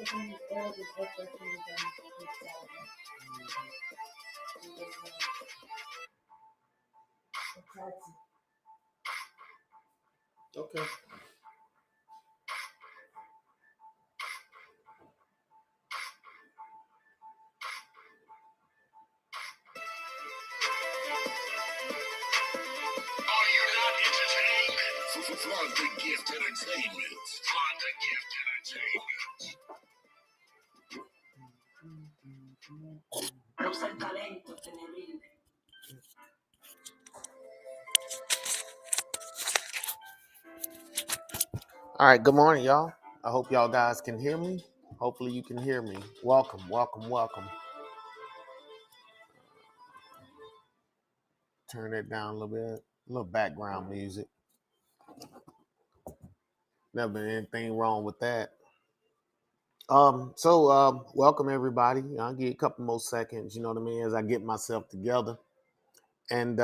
Okay. Are you not entertained? Florida Gift Entertainment. Florida Gift Entertainment. Usa el talento teneril. All right. Good morning, y'all. I hope y'all guys can hear me. Hopefully you can hear me. Welcome, welcome, welcome. Turn it down a little bit. A little background music. Never been anything wrong with that. Welcome everybody. I'll give you a couple more seconds, you know what I mean, as I get myself together. And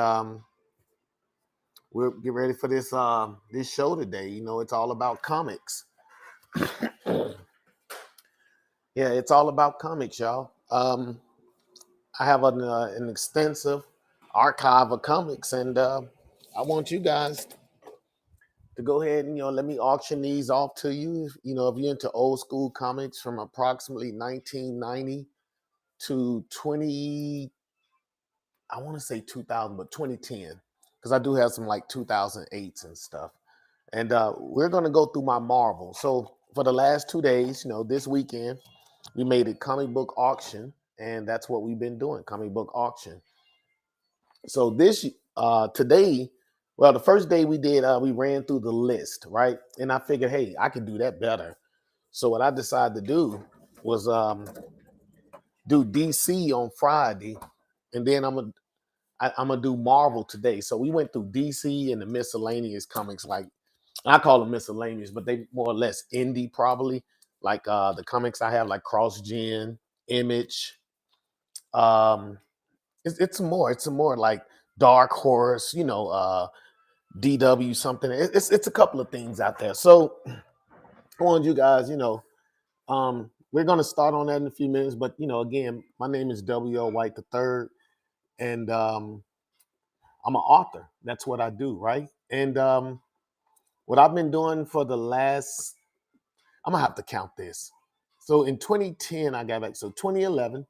we'll get ready for this show today. You know, it's all about comics. Yeah, it's all about comics, y'all. I have an extensive archive of comics, and I want you guys to go ahead and let me auction these off to you. You know, if you're into old school comics from approximately 1990 to 20, I want to say 2000, but 2010, because I do have some like 2008s and stuff. And we're gonna go through my Marvel. So for the last 2 days, this weekend, we made a comic book auction, and that's what we've been doing, comic book auction. So this today, well, the first day we did, we ran through the list, right? And I figured, hey, I can do that better. So what I decided to do was do DC on Friday, and then I'm gonna do Marvel today. So we went through DC and the miscellaneous comics, like I call them miscellaneous, but they more or less indie probably. Like the comics I have, like Cross Gen, Image. Um, it's some more like Dark Horse, DW something. It's a couple of things out there. So I want you guys, we're gonna start on that in a few minutes. But again, my name is W.L. White the Third, and I'm an author. That's what I do, right? And what I've been doing for the last, I'm gonna have to count this. So in 2010, I got back. So 2011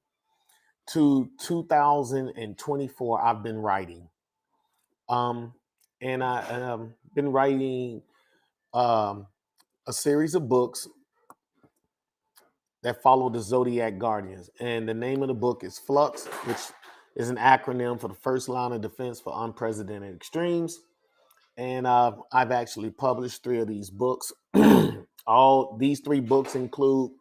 to 2024, I've been writing. And I been writing um, a series of books that follow the Zodiac Guardians. And the name of the book is Flux, which is an acronym for the first line of defense for unprecedented extremes. And I've actually published 3 of these books. All these 3 books include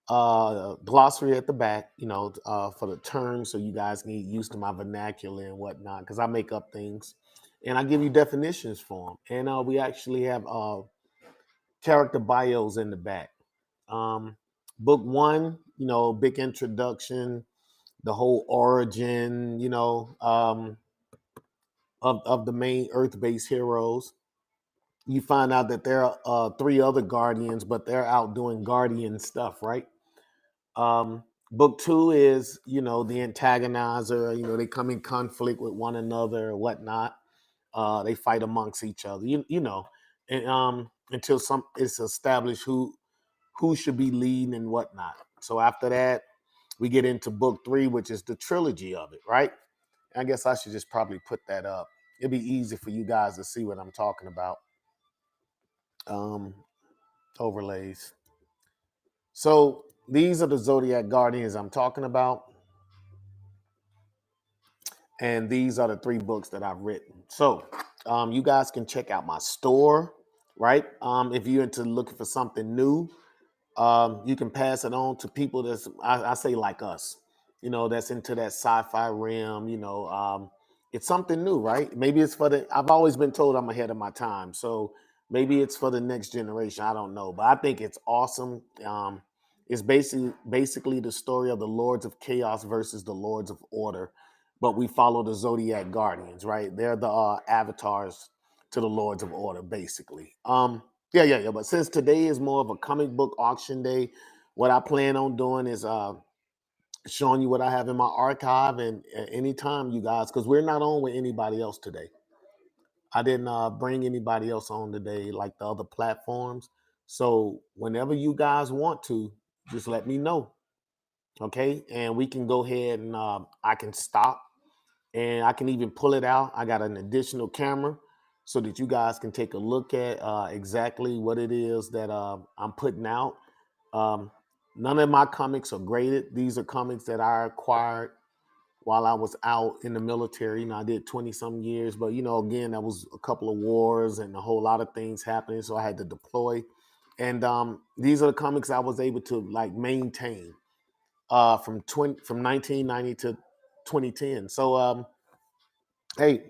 glossary at the back, for the terms, so you guys can get used to my vernacular and whatnot, because I make up things, and I give you definitions for them. And we actually have character bios in the back. Book 1, big introduction, the whole origin, of the main Earth-based heroes. You find out that there are 3 other Guardians, but they're out doing Guardian stuff, right? Book 2 is, the antagonizer. They come in conflict with one another or whatnot. They fight amongst each other, and until it's established who should be leading and whatnot. So after that, we get into book 3, which is the trilogy of it, right? I guess I should just probably put that up. It'd be easy for you guys to see what I'm talking about. Overlays. So these are the Zodiac Guardians I'm talking about. And these are the 3 books that I've written. So you guys can check out my store, right? If you're into looking for something new, you can pass it on to people that's, I say like us, that's into that sci-fi realm. It's something new, right? Maybe it's I've always been told I'm ahead of my time. So maybe it's for the next generation. I don't know, but I think it's awesome. It's basically the story of the Lords of Chaos versus the Lords of Order, but we follow the Zodiac Guardians, right? They're the avatars to the Lords of Order, basically. Yeah. But since today is more of a comic book auction day, what I plan on doing is showing you what I have in my archive, and anytime you guys, because we're not on with anybody else today. I didn't bring anybody else on today like the other platforms. So whenever you guys want to, just let me know, okay? And we can go ahead and I can stop, and I can even pull it out. I got an additional camera so that you guys can take a look at exactly what it is that I'm putting out. Um, None of my comics are graded. These are comics that I acquired while I was out in the military. I did 20 some years, but again, that was a couple of wars and a whole lot of things happening. So I had to deploy. And these are the comics I was able to like maintain from 1990 to 2010. So hey,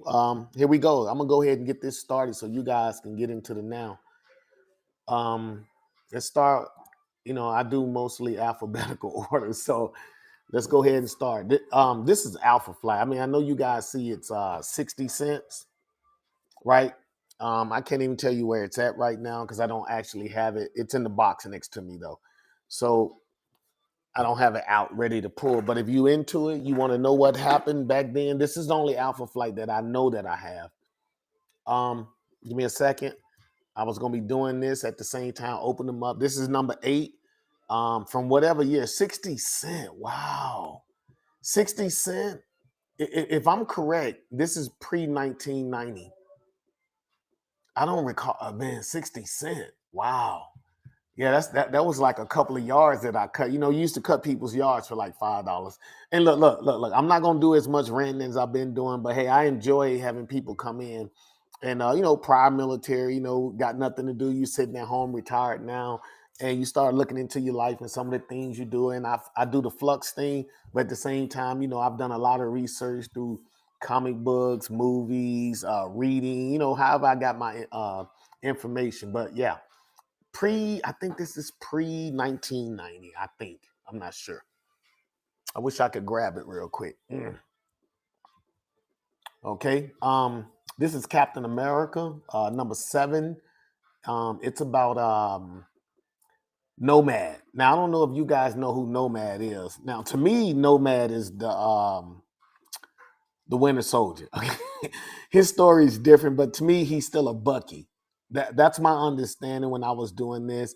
here we go. I'm gonna go ahead and get this started so you guys can get into the now. Um, let's start. I do mostly alphabetical order, so let's go ahead and start. This is Alpha Fly. I mean, I know you guys see it's 60 cents, right? I can't even tell you where it's at right now because I don't actually have it. It's in the box next to me though. So I don't have it out ready to pull. But if you into it, you want to know what happened back then. This is the only Alpha Flight that I know that I have. Um, Give me a second. I was gonna be doing this at the same time, open them up. This is number 8. From whatever year, 60 cent. Wow. 60 cent. If I'm correct, this is pre 1990. I don't recall. Man, 60 cent. Wow. Yeah, that was like a couple of yards that I cut. You used to cut people's yards for like $5. And look. I'm not gonna do as much ranting as I've been doing, but hey, I enjoy having people come in and prior military, got nothing to do. You sitting at home, retired now, and you start looking into your life and some of the things you do. And I do the flux thing, but at the same time, I've done a lot of research through comic books, movies, reading, however I got my information. But yeah, I think this is pre 1990. I think. I'm not sure. I wish I could grab it real quick. Okay. This is Captain America, number 7. It's about Nomad. Now I don't know if you guys know who Nomad is. Now to me, Nomad is the Winter Soldier. His story is different, but to me, he's still a Bucky. That's my understanding when I was doing this.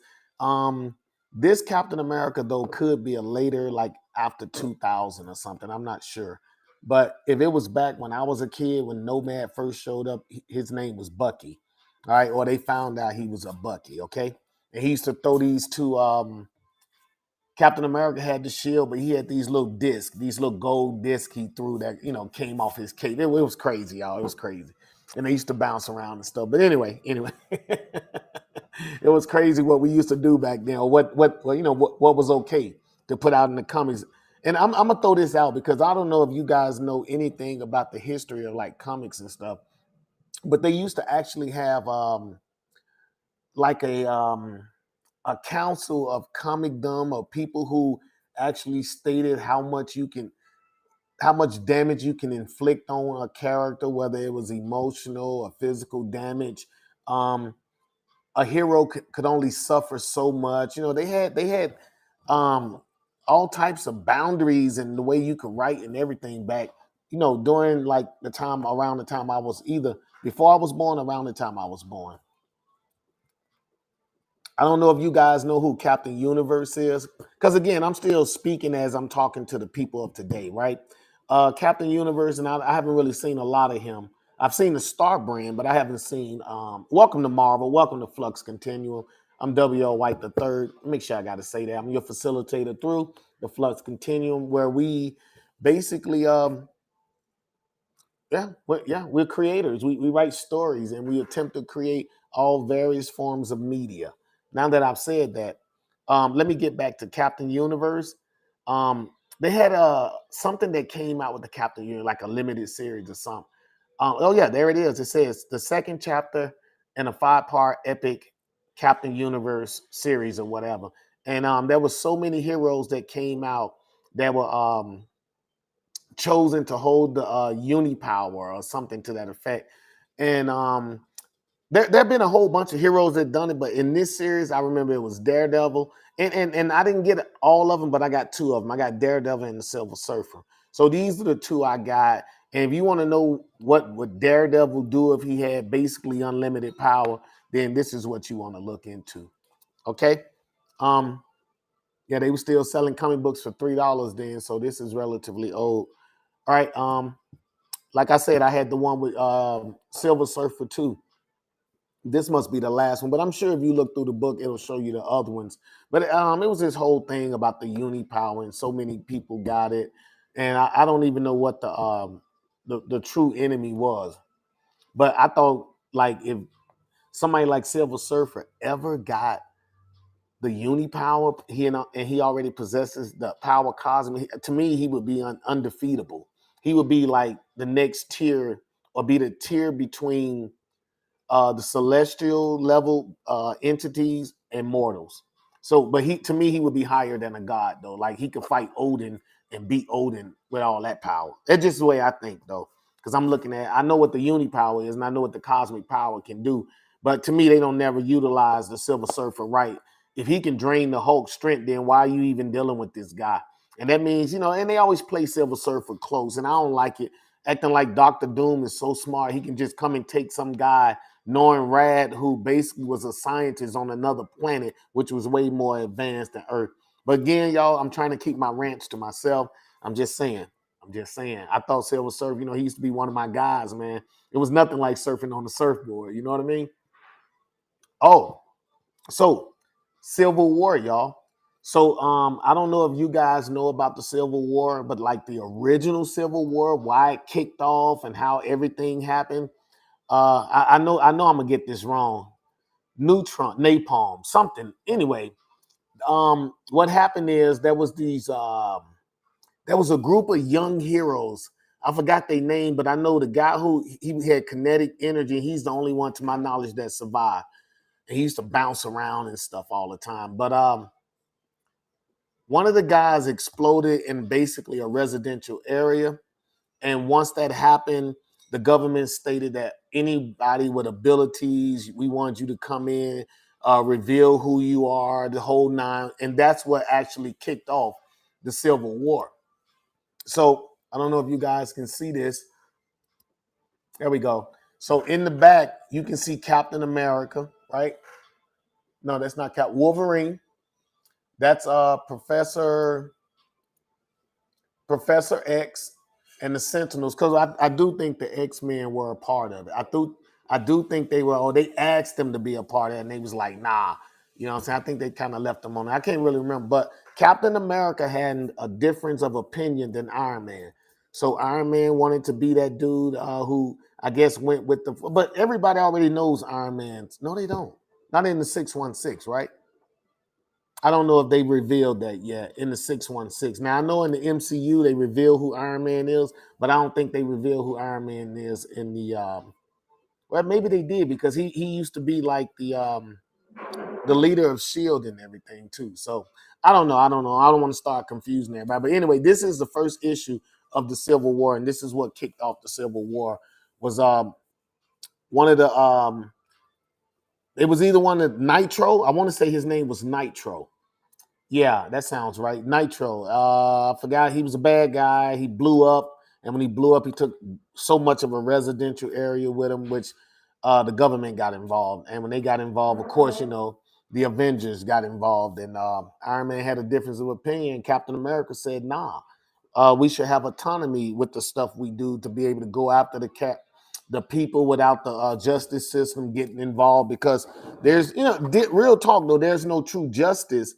This Captain America though could be a later, like after 2000 or something. I'm not sure, but if it was back when I was a kid, when Nomad first showed up, his name was Bucky. All right, or they found out he was a Bucky. Okay, and he used to throw these two. Captain America had the shield, but he had these little discs, these little gold discs he threw that, came off his cape. It was crazy, y'all. It was crazy. And they used to bounce around and stuff. But anyway, it was crazy what we used to do back then, or what was okay to put out in the comics. And I'm gonna throw this out because I don't know if you guys know anything about the history of like comics and stuff, but they used to actually have like a council of comicdom of people who actually stated how much damage you can inflict on a character, whether it was emotional or physical damage. Um, a hero could only suffer so much. They had um, all types of boundaries and the way you could write and everything back. During like around the time I was either before I was born, around the time I was born. I don't know if you guys know who Captain Universe is, because again, I'm still speaking as I'm talking to the people of today, right? Captain Universe, and I haven't really seen a lot of him. I've seen the Star Brand, but I haven't seen. Welcome to Marvel. Welcome to Flux Continuum. I'm W.L. White the third. Make sure I got to say that I'm your facilitator through the Flux Continuum, where we basically we're creators. We write stories and we attempt to create all various forms of media. Now that I've said that, let me get back to Captain Universe. They had something that came out with the Captain Universe, like a limited series or something. Oh yeah, there it is. It says the second chapter in a 5-part epic Captain Universe series or whatever. And there was so many heroes that came out that were chosen to hold the uni power or something to that effect. And There have been a whole bunch of heroes that done it, but in this series, I remember it was Daredevil, and I didn't get all of them, but I got two of them. I got Daredevil and the Silver Surfer. So these are the two I got. And if you want to know what would Daredevil do if he had basically unlimited power, then this is what you want to look into. Okay. Yeah, they were still selling comic books for $3 then, so this is relatively old. All right. Like I said, I had the one with Silver Surfer 2. This must be the last one, but I'm sure if you look through the book, it'll show you the other ones. But it was this whole thing about the uni power, and so many people got it, and I don't even know what the true enemy was. But I thought like if somebody like Silver Surfer ever got the uni power, and he already possesses the power cosmic. To me, he would be undefeatable. He would be like the next tier, or be the tier between the celestial level entities and mortals. So, but to me, he would be higher than a god though. Like he could fight Odin and beat Odin with all that power. That's just the way I think though, because I'm looking at, I know what the uni power is, and I know what the cosmic power can do. But to me, they don't never utilize the Silver Surfer right. If he can drain the Hulk strength, then why are you even dealing with this guy? And that means, and they always play Silver Surfer close, and I don't like it. Acting like Doctor Doom is so smart, he can just come and take some guy knowing Rad, who basically was a scientist on another planet, which was way more advanced than Earth. But again, y'all, I'm trying to keep my rants to myself. I'm just saying. I thought Silver Surfer, he used to be one of my guys, man. It was nothing like surfing on the surfboard. You know what I mean? Oh, so Civil War, y'all. So I don't know if you guys know about the Civil War, but like the original Civil War, why it kicked off and how everything happened. I know I'm gonna get this wrong. Neutron, napalm, something. Anyway, what happened is there was a group of young heroes. I forgot their name, but I know the guy who he had kinetic energy. He's the only one, to my knowledge, that survived. And he used to bounce around and stuff all the time. But one of the guys exploded in basically a residential area. And once that happened, the government stated that anybody with abilities, we want you to come in, reveal who you are, the whole nine. And that's what actually kicked off the Civil War. So I don't know if you guys can see this. There we go. So in the back, you can see Captain America, right? No, that's not Wolverine. That's Professor X and the Sentinels, because I do think the X-Men were a part of it. I do think they were, or they asked them to be a part of it, and they was like, nah. You know what I'm saying? I think they kind of left them on it. I can't really remember. But Captain America had a difference of opinion than Iron Man. So Iron Man wanted to be that dude who I guess went with but everybody already knows Iron Man. No, they don't. Not in the 616, right? I don't know if they revealed that yet in the 616. Now I know in the MCU they reveal who Iron Man is, but I don't think they reveal who Iron Man is in the well, maybe they did, because he used to be like the leader of Shield and everything too. So I don't know. I don't want to start confusing everybody. But anyway, this is the first issue of the Civil War, and this is what kicked off the Civil War. Was one of the it was either one of Nitro. I want to say his name was Nitro. Yeah, that sounds right. Nitro. I forgot, he was a bad guy. He blew up, and when he blew up, he took so much of a residential area with him, which the government got involved. And when they got involved, of course, the Avengers got involved, and Iron Man had a difference of opinion. Captain America said, "Nah, we should have autonomy with the stuff we do to be able to go after the people without the justice system getting involved, because there's, real talk though, there's no true justice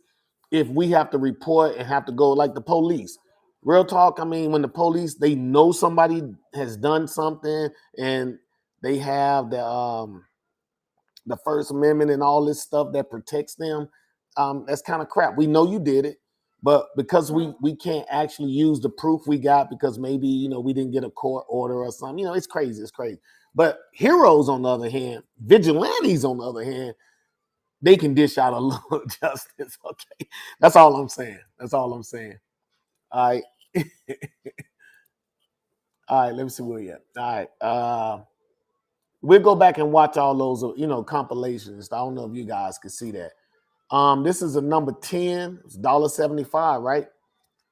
if we have to report and have to go like the police. Real talk. I mean, when the police, they know somebody has done something, and they have the First Amendment and all this stuff that protects them. That's kind of crap. We know you did it, but because we can't actually use the proof we got, because maybe we didn't get a court order or something. It's crazy. It's crazy. But heroes, on the other hand, vigilantes, on the other hand, they can dish out a little justice. Okay, that's all I'm saying. That's all I'm saying. All right, all right. Let me see where we at. All right. We'll go back and watch all those, compilations. I don't know if you guys can see that. This is a number 10. It's $1.75, right?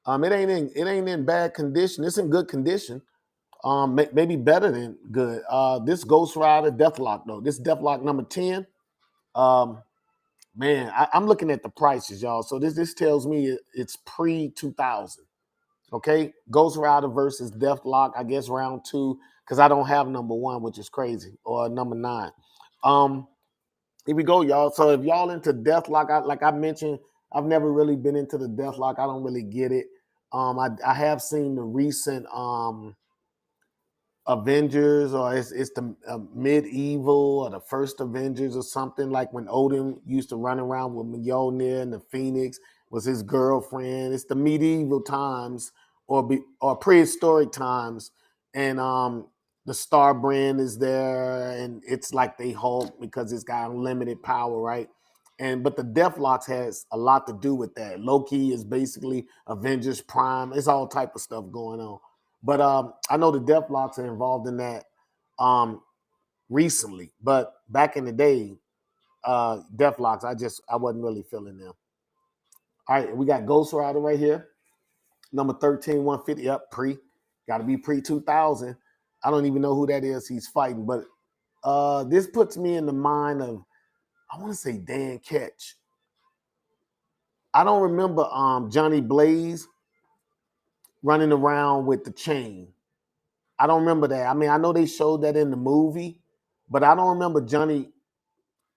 It ain't in bad condition. It's in good condition. Maybe better than good. This Ghost Rider Deathlock though. This Deathlock number 10. Um, man, I'm looking at the prices, y'all. So this tells me it's pre 2000. Okay, Ghost Rider versus Deathlock. I guess round two because I don't have number one, which is crazy, or number 9. Um, Here we go, y'all. So if y'all into Deathlock, like I mentioned, I've never really been into the Deathlock. I don't really get it. I have seen the recent Avengers, or it's the medieval or the first Avengers or something, like when Odin used to run around with Mjolnir and the Phoenix was his girlfriend. It's the medieval times or prehistoric times, and the Star Brand is there, and it's like they Hulk because it's got unlimited power, right? And but the Deathlocks has a lot to do with that. Loki is basically Avengers Prime. It's all type of stuff going on. But I know the Deathlocks are involved in that um, recently. But back in the day, Deathlocks, I wasn't really feeling them. All right, we got Ghost Rider right here, number 13, 150. Up got to be pre 2000. I don't even know who that is. He's fighting, but this puts me in the mind of, I want to say Dan Ketch. I don't remember Johnny Blaze running around with the chain. I don't remember that. I mean, I know they showed that in the movie, but I don't remember Johnny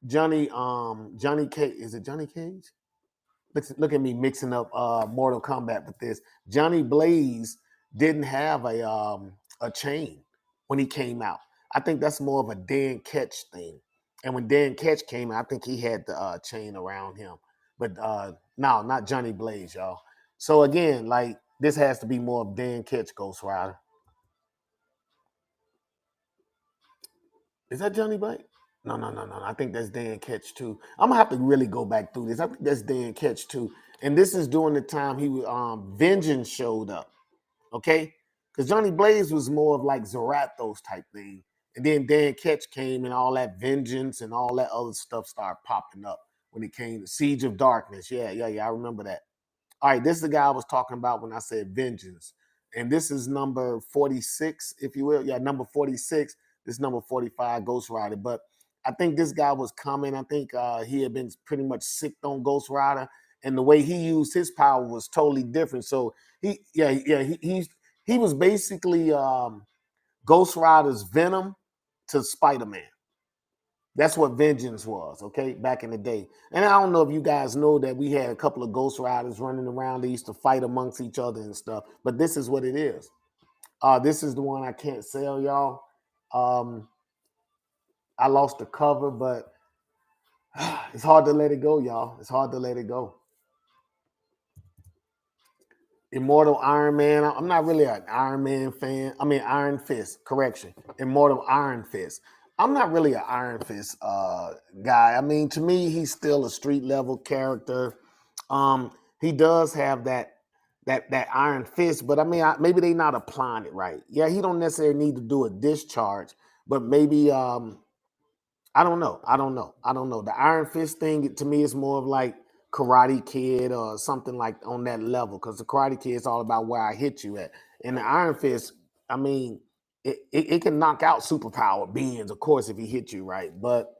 Cage. Is it Johnny Cage? Look at me mixing up Mortal Kombat with this. Johnny Blaze didn't have a chain when he came out. I think that's more of a Dan Ketch thing. And when Dan Ketch came out, I think he had the chain around him. But no, not Johnny Blaze, y'all. So again, like this has to be more of Dan Ketch Ghost Rider. Is that Johnny Blaze? No, no, no, no. I think that's Dan Ketch too. I'm gonna have to really go back through this. I think that's Dan Ketch too. And this is during the time he was Vengeance showed up. Okay, because Johnny Blaze was more of like Zarathos type thing, and then Dan Ketch came and all that Vengeance and all that other stuff started popping up when it came to Siege of Darkness. Yeah, yeah, yeah. I remember that. All right, this is the guy I was talking about when I said Vengeance. And this is number 46, if you will. Yeah, number 46. This number 45, Ghost Rider. But I think this guy was coming. I think he had been pretty much sick on Ghost Rider. And the way he used his power was totally different. So he was basically Ghost Rider's Venom to Spider-Man. That's what Vengeance was, okay, back in the day. And I don't know if you guys know that we had a couple of Ghost Riders running around. They used to fight amongst each other and stuff. But this is what it is. This is the one I can't sell, y'all. I lost the cover, but it's hard to let it go, y'all. It's hard to let it go. Immortal Iron Man. I'm not really an Iron Man fan. I mean, Iron Fist, correction. Immortal Iron Fist. I'm not really an Iron Fist guy. I mean, to me, he's still a street level character. He does have that Iron Fist, but I mean, maybe they not applying it right. Yeah, he don't necessarily need to do a discharge, but maybe I don't know. I don't know. I don't know. The Iron Fist thing to me is more of like Karate Kid or something like on that level, because the Karate Kid is all about where I hit you at. And the Iron Fist, I mean, it can knock out superpower beings, of course, if he hit you right. But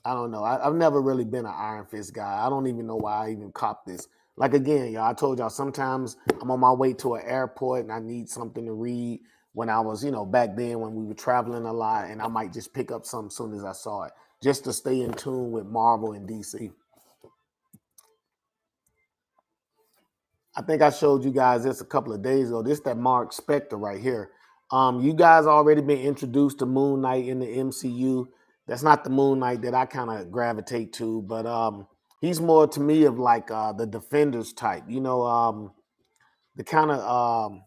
I don't know. I've never really been an Iron Fist guy. I don't even know why I even copped this. Like again, y'all, I told y'all sometimes I'm on my way to an airport and I need something to read when I was, back then when we were traveling a lot, and I might just pick up something as soon as I saw it, just to stay in tune with Marvel and DC. I think I showed you guys this a couple of days ago. This that Mark Spector right here. You guys already been introduced to Moon Knight in the MCU. That's not the Moon Knight that I kind of gravitate to, but he's more to me of like the Defenders type. The kind of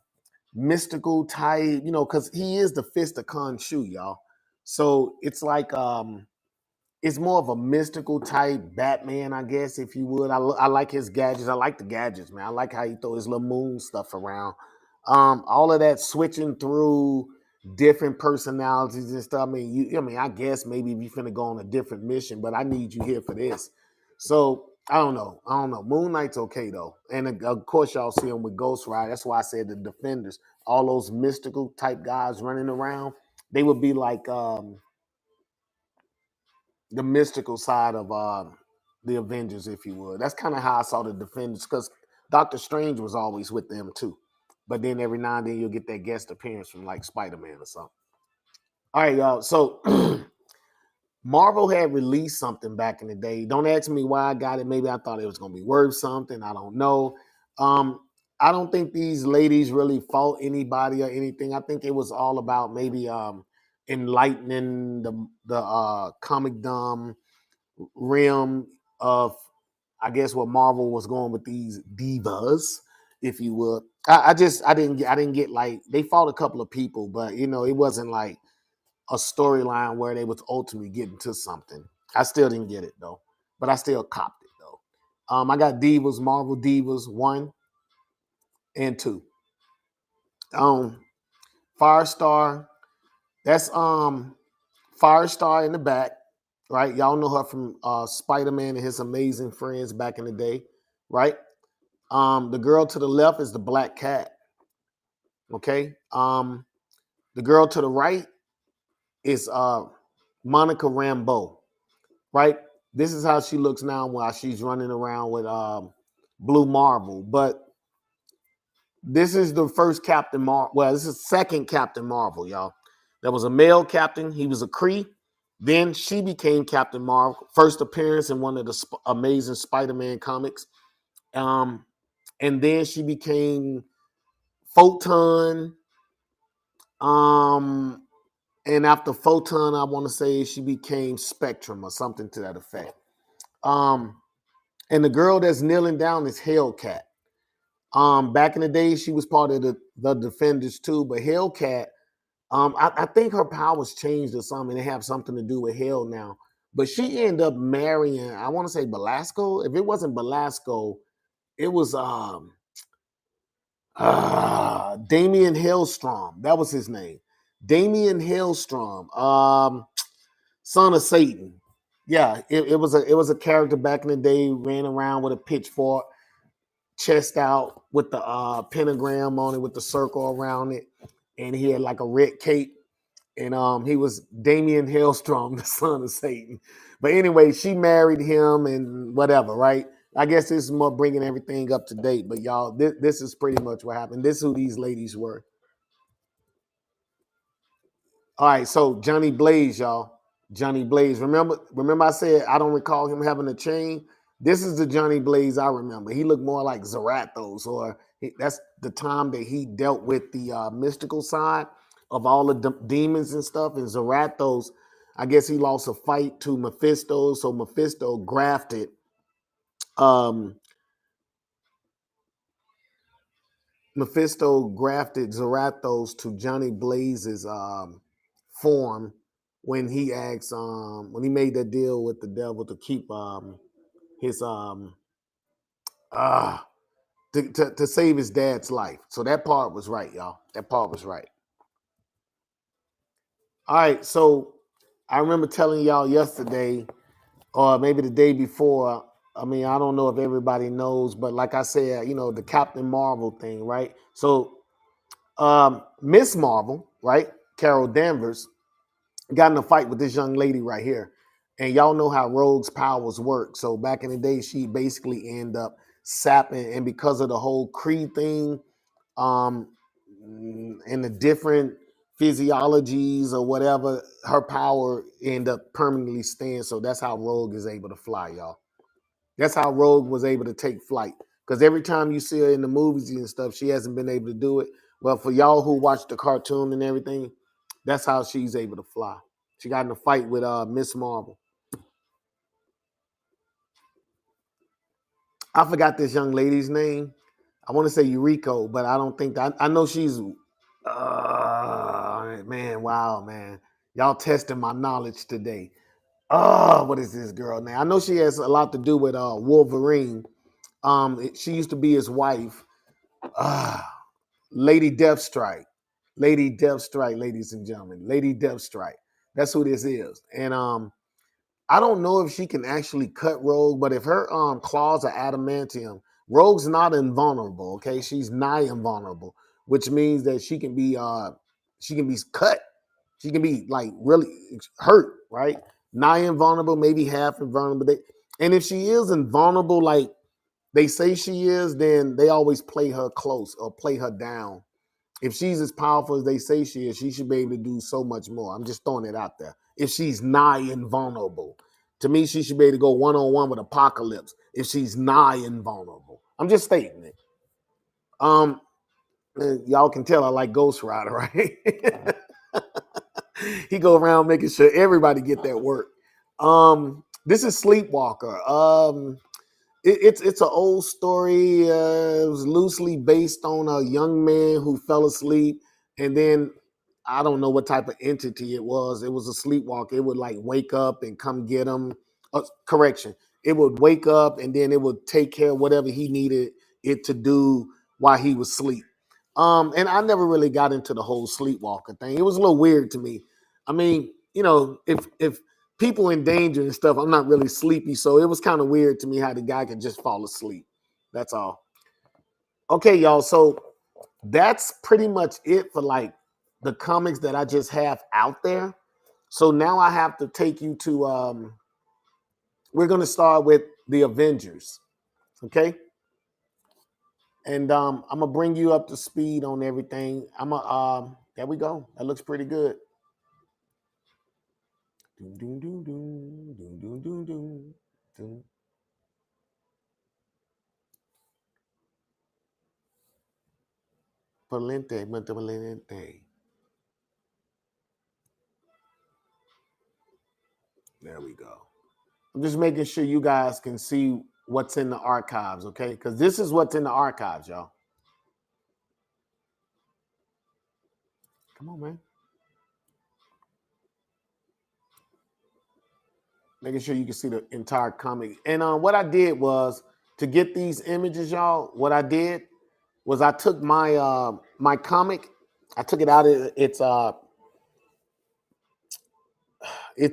mystical type. Because he is the Fist of Khonshu, y'all. So it's like it's more of a mystical type Batman, I guess, if you would. I like his gadgets. I like the gadgets, man. I like how he throw his little moon stuff around. All of that switching through, different personalities and stuff. I guess maybe if you finna go on a different mission, but I need you here for this. So I don't know. Moon Knight's okay though, and of course y'all see him with Ghost Rider. That's why I said the Defenders, all those mystical type guys running around, they would be like the mystical side of the Avengers, if you would. That's kind of how I saw the Defenders, because Doctor Strange was always with them too. But then every now and then you'll get that guest appearance from like Spider-Man or something. All right, y'all. So Marvel had released something back in the day. Don't ask me why I got it. Maybe I thought it was going to be worth something. I don't know. Um, I don't think these ladies really fought anybody or anything. I think it was all about maybe enlightening the comic realm of, I guess, what Marvel was going with these divas, if you would. I didn't get like, they fought a couple of people, but it wasn't like a storyline where they was ultimately getting to something. I still didn't get it though, but I still copped it though. I got Divas, Marvel Divas 1 and 2. Um, Firestar, that's Firestar in the back, right? Y'all know her from Spider-Man and His Amazing Friends back in the day, right? The girl to the left is the Black Cat. Okay. The girl to the right is Monica Rambeau, right? This is how she looks now while she's running around with Blue Marvel. But this is the first Captain Marvel. Well, this is second Captain Marvel, y'all. There was a male captain. He was a Kree. Then she became Captain Marvel. First appearance in one of the Amazing Spider-Man comics. And then she became Photon. And after Photon, I want to say she became Spectrum or something to that effect. And the girl that's kneeling down is Hellcat. Back in the day, she was part of the Defenders too, but Hellcat, I think her powers changed or something. They have something to do with Hell now. But she ended up marrying, I want to say Belasco. If it wasn't Belasco, it was Damian Hellstrom. That was his name. Damian Hellstrom, son of Satan. Yeah, it was a character back in the day, ran around with a pitchfork, chest out with the pentagram on it with the circle around it, and he had like a red cape, and he was Damian Hellstrom, the son of Satan. But anyway, she married him and whatever, right? I guess this is more bringing everything up to date, but y'all, this is pretty much what happened. This is who these ladies were. All right, so Johnny Blaze, y'all. Johnny Blaze. Remember I said I don't recall him having a chain. This is the Johnny Blaze I remember. He looked more like Zarathos, or that's the time that he dealt with the mystical side of all the demons and stuff. And Zarathos, I guess he lost a fight to Mephisto, so Mephisto grafted Zarathos to Johnny Blaze's form when he asked when he made that deal with the devil to keep his uh to save his dad's life. So that part was right, y'all. That part was right. All right, so I remember telling y'all yesterday, or maybe the day before. I mean, I don't know if everybody knows, but like I said, the Captain Marvel thing, right? So Miss Marvel, right? Carol Danvers got in a fight with this young lady right here. And y'all know how Rogue's powers work. So back in the day, she basically ended up sapping, and because of the whole Kree thing, and the different physiologies or whatever, her power ended up permanently staying. So that's how Rogue is able to fly, y'all. That's how Rogue was able to take flight. Because every time you see her in the movies and stuff, she hasn't been able to do it. Well, for y'all who watch the cartoon and everything, that's how she's able to fly. She got in a fight with Miss Marvel. I forgot this young lady's name. I want to say Yuriko, but I don't think that. I know she's. Man, wow, man. Y'all testing my knowledge today. What is this girl name? I know she has a lot to do with Wolverine. She used to be his wife. Lady Deathstrike. Lady Deathstrike, ladies and gentlemen. Lady Deathstrike. That's who this is. And I don't know if she can actually cut Rogue, but if her claws are adamantium, Rogue's not invulnerable. Okay, she's nigh invulnerable, which means that she can be cut. She can be like really hurt, right? Nigh invulnerable, maybe half invulnerable. And if she is invulnerable, like they say she is, then they always play her close or play her down. If she's as powerful as they say she is, she should be able to do so much more. I'm just throwing it out there. If she's nigh invulnerable, to me, she should be able to go one on one with Apocalypse. If she's nigh invulnerable, I'm just stating it. Y'all can tell I like Ghost Rider, right? He go around making sure everybody get that work. This is Sleepwalker. It's an old story. It was loosely based on a young man who fell asleep, and then I don't know what type of entity it was. It was a sleepwalker. It would like wake up and come get him. Correction. It would wake up and then it would take care of whatever he needed it to do while he was asleep. And I never really got into the whole sleepwalker thing. It was a little weird to me. I mean, if people in danger and stuff, I'm not really sleepy. So it was kind of weird to me how the guy could just fall asleep. That's all. Okay, y'all. So that's pretty much it for like the comics that I just have out there. So now I have to take you to we're gonna start with the Avengers. Okay. And I'm gonna bring you up to speed on everything. There we go. That looks pretty good. Doom, doom, doom, doom, doom, doom, doom, doom, doom. Valente, Valente. There we go. I'm just making sure you guys can see what's in the archives, okay? Because this is what's in the archives, y'all. Come on, man. Making sure you can see the entire comic. And what I did was to get these images, y'all. What I did was I took my comic, I took it out of its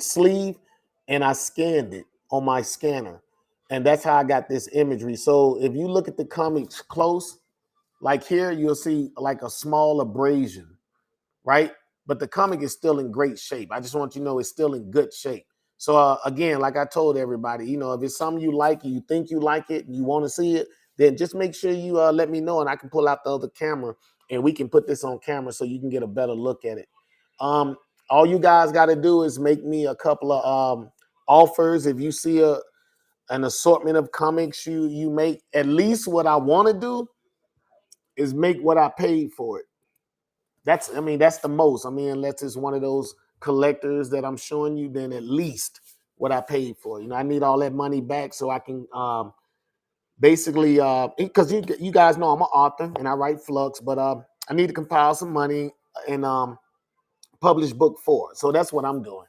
sleeve, and I scanned it on my scanner, and that's how I got this imagery. So if you look at the comics close, like here, you'll see like a small abrasion, right? But the comic is still in great shape. I just want you to know it's still in good shape. So again, like I told everybody, if it's something you like, and you think you like it, and you want to see it, then just make sure you let me know, and I can pull out the other camera, and we can put this on camera so you can get a better look at it. All you guys got to do is make me a couple of offers. If you see an assortment of comics you make, at least what I want to do is make what I paid for it. That's the most. Unless it's one of those collectors that I'm showing you, then at least what I paid for. I need all that money back so I can basically because you guys know I'm an author and I write Flux, but I need to compile some money and publish book 4. So that's what I'm doing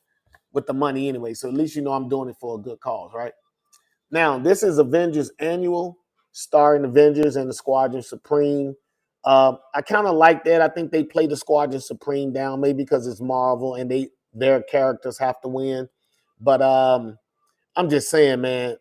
with the money anyway. So at least I'm doing it for a good cause, right? Now, this is Avengers Annual, starring Avengers and the Squadron Supreme. I kind of like that. I think they play the Squadron Supreme down, maybe because it's Marvel and their characters have to win. But I'm just saying, man,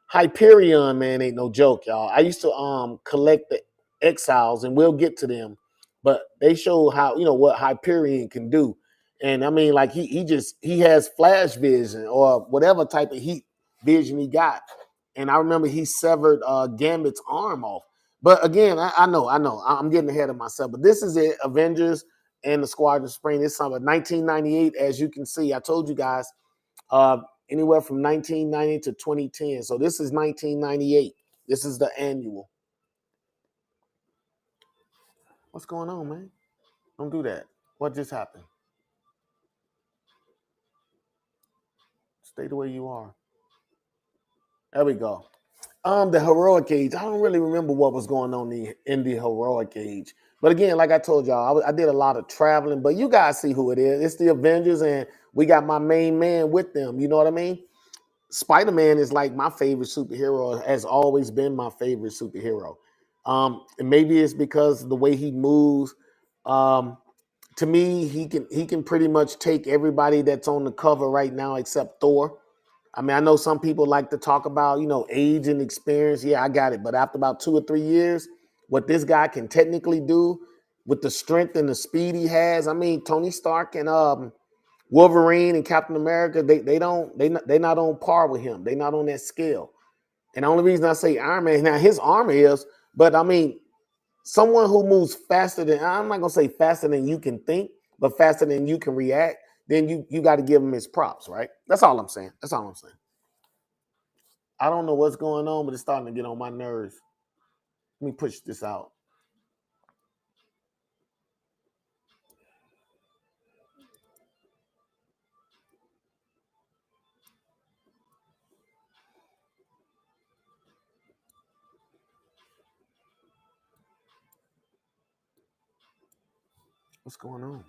Hyperion, man, ain't no joke, y'all. I used to collect the Exiles, and we'll get to them, but they show how what Hyperion can do. And like he has flash vision or whatever type of heat vision he got. And I remember he severed Gambit's arm off. But again, I know, I'm getting ahead of myself. But this is it, Avengers and the Squadron Supreme. This summer, 1998, as you can see. I told you guys, uh, anywhere from 1990 to 2010. So this is 1998. This is the annual. What's going on, man? Don't do that. What just happened? Stay the way you are. There we go. The heroic age. I don't really remember what was going on in the heroic age. But again, like I told y'all, I did a lot of traveling. But you guys see who it is. It's the Avengers, and we got my main man with them. You know what I mean? Spider-Man is like my favorite superhero. Has always been my favorite superhero. And maybe it's because the way he moves. Um, To me, he can pretty much take everybody that's on the cover right now except Thor. I mean, I know some people like to talk about, age and experience. Yeah, I got it. But after about 2 or 3 years, what this guy can technically do with the strength and the speed he has, I mean, Tony Stark and Wolverine and Captain America, they're not on par with him. They're not on that scale. And the only reason I say Iron Man, now his armor is, but I mean, someone who moves faster than, I'm not gonna say faster than you can think, but faster than you can react, then you got to give him his props, right? That's all I'm saying. That's all I'm saying. I don't know what's going on, but it's starting to get on my nerves. Let me push this out. What's going on?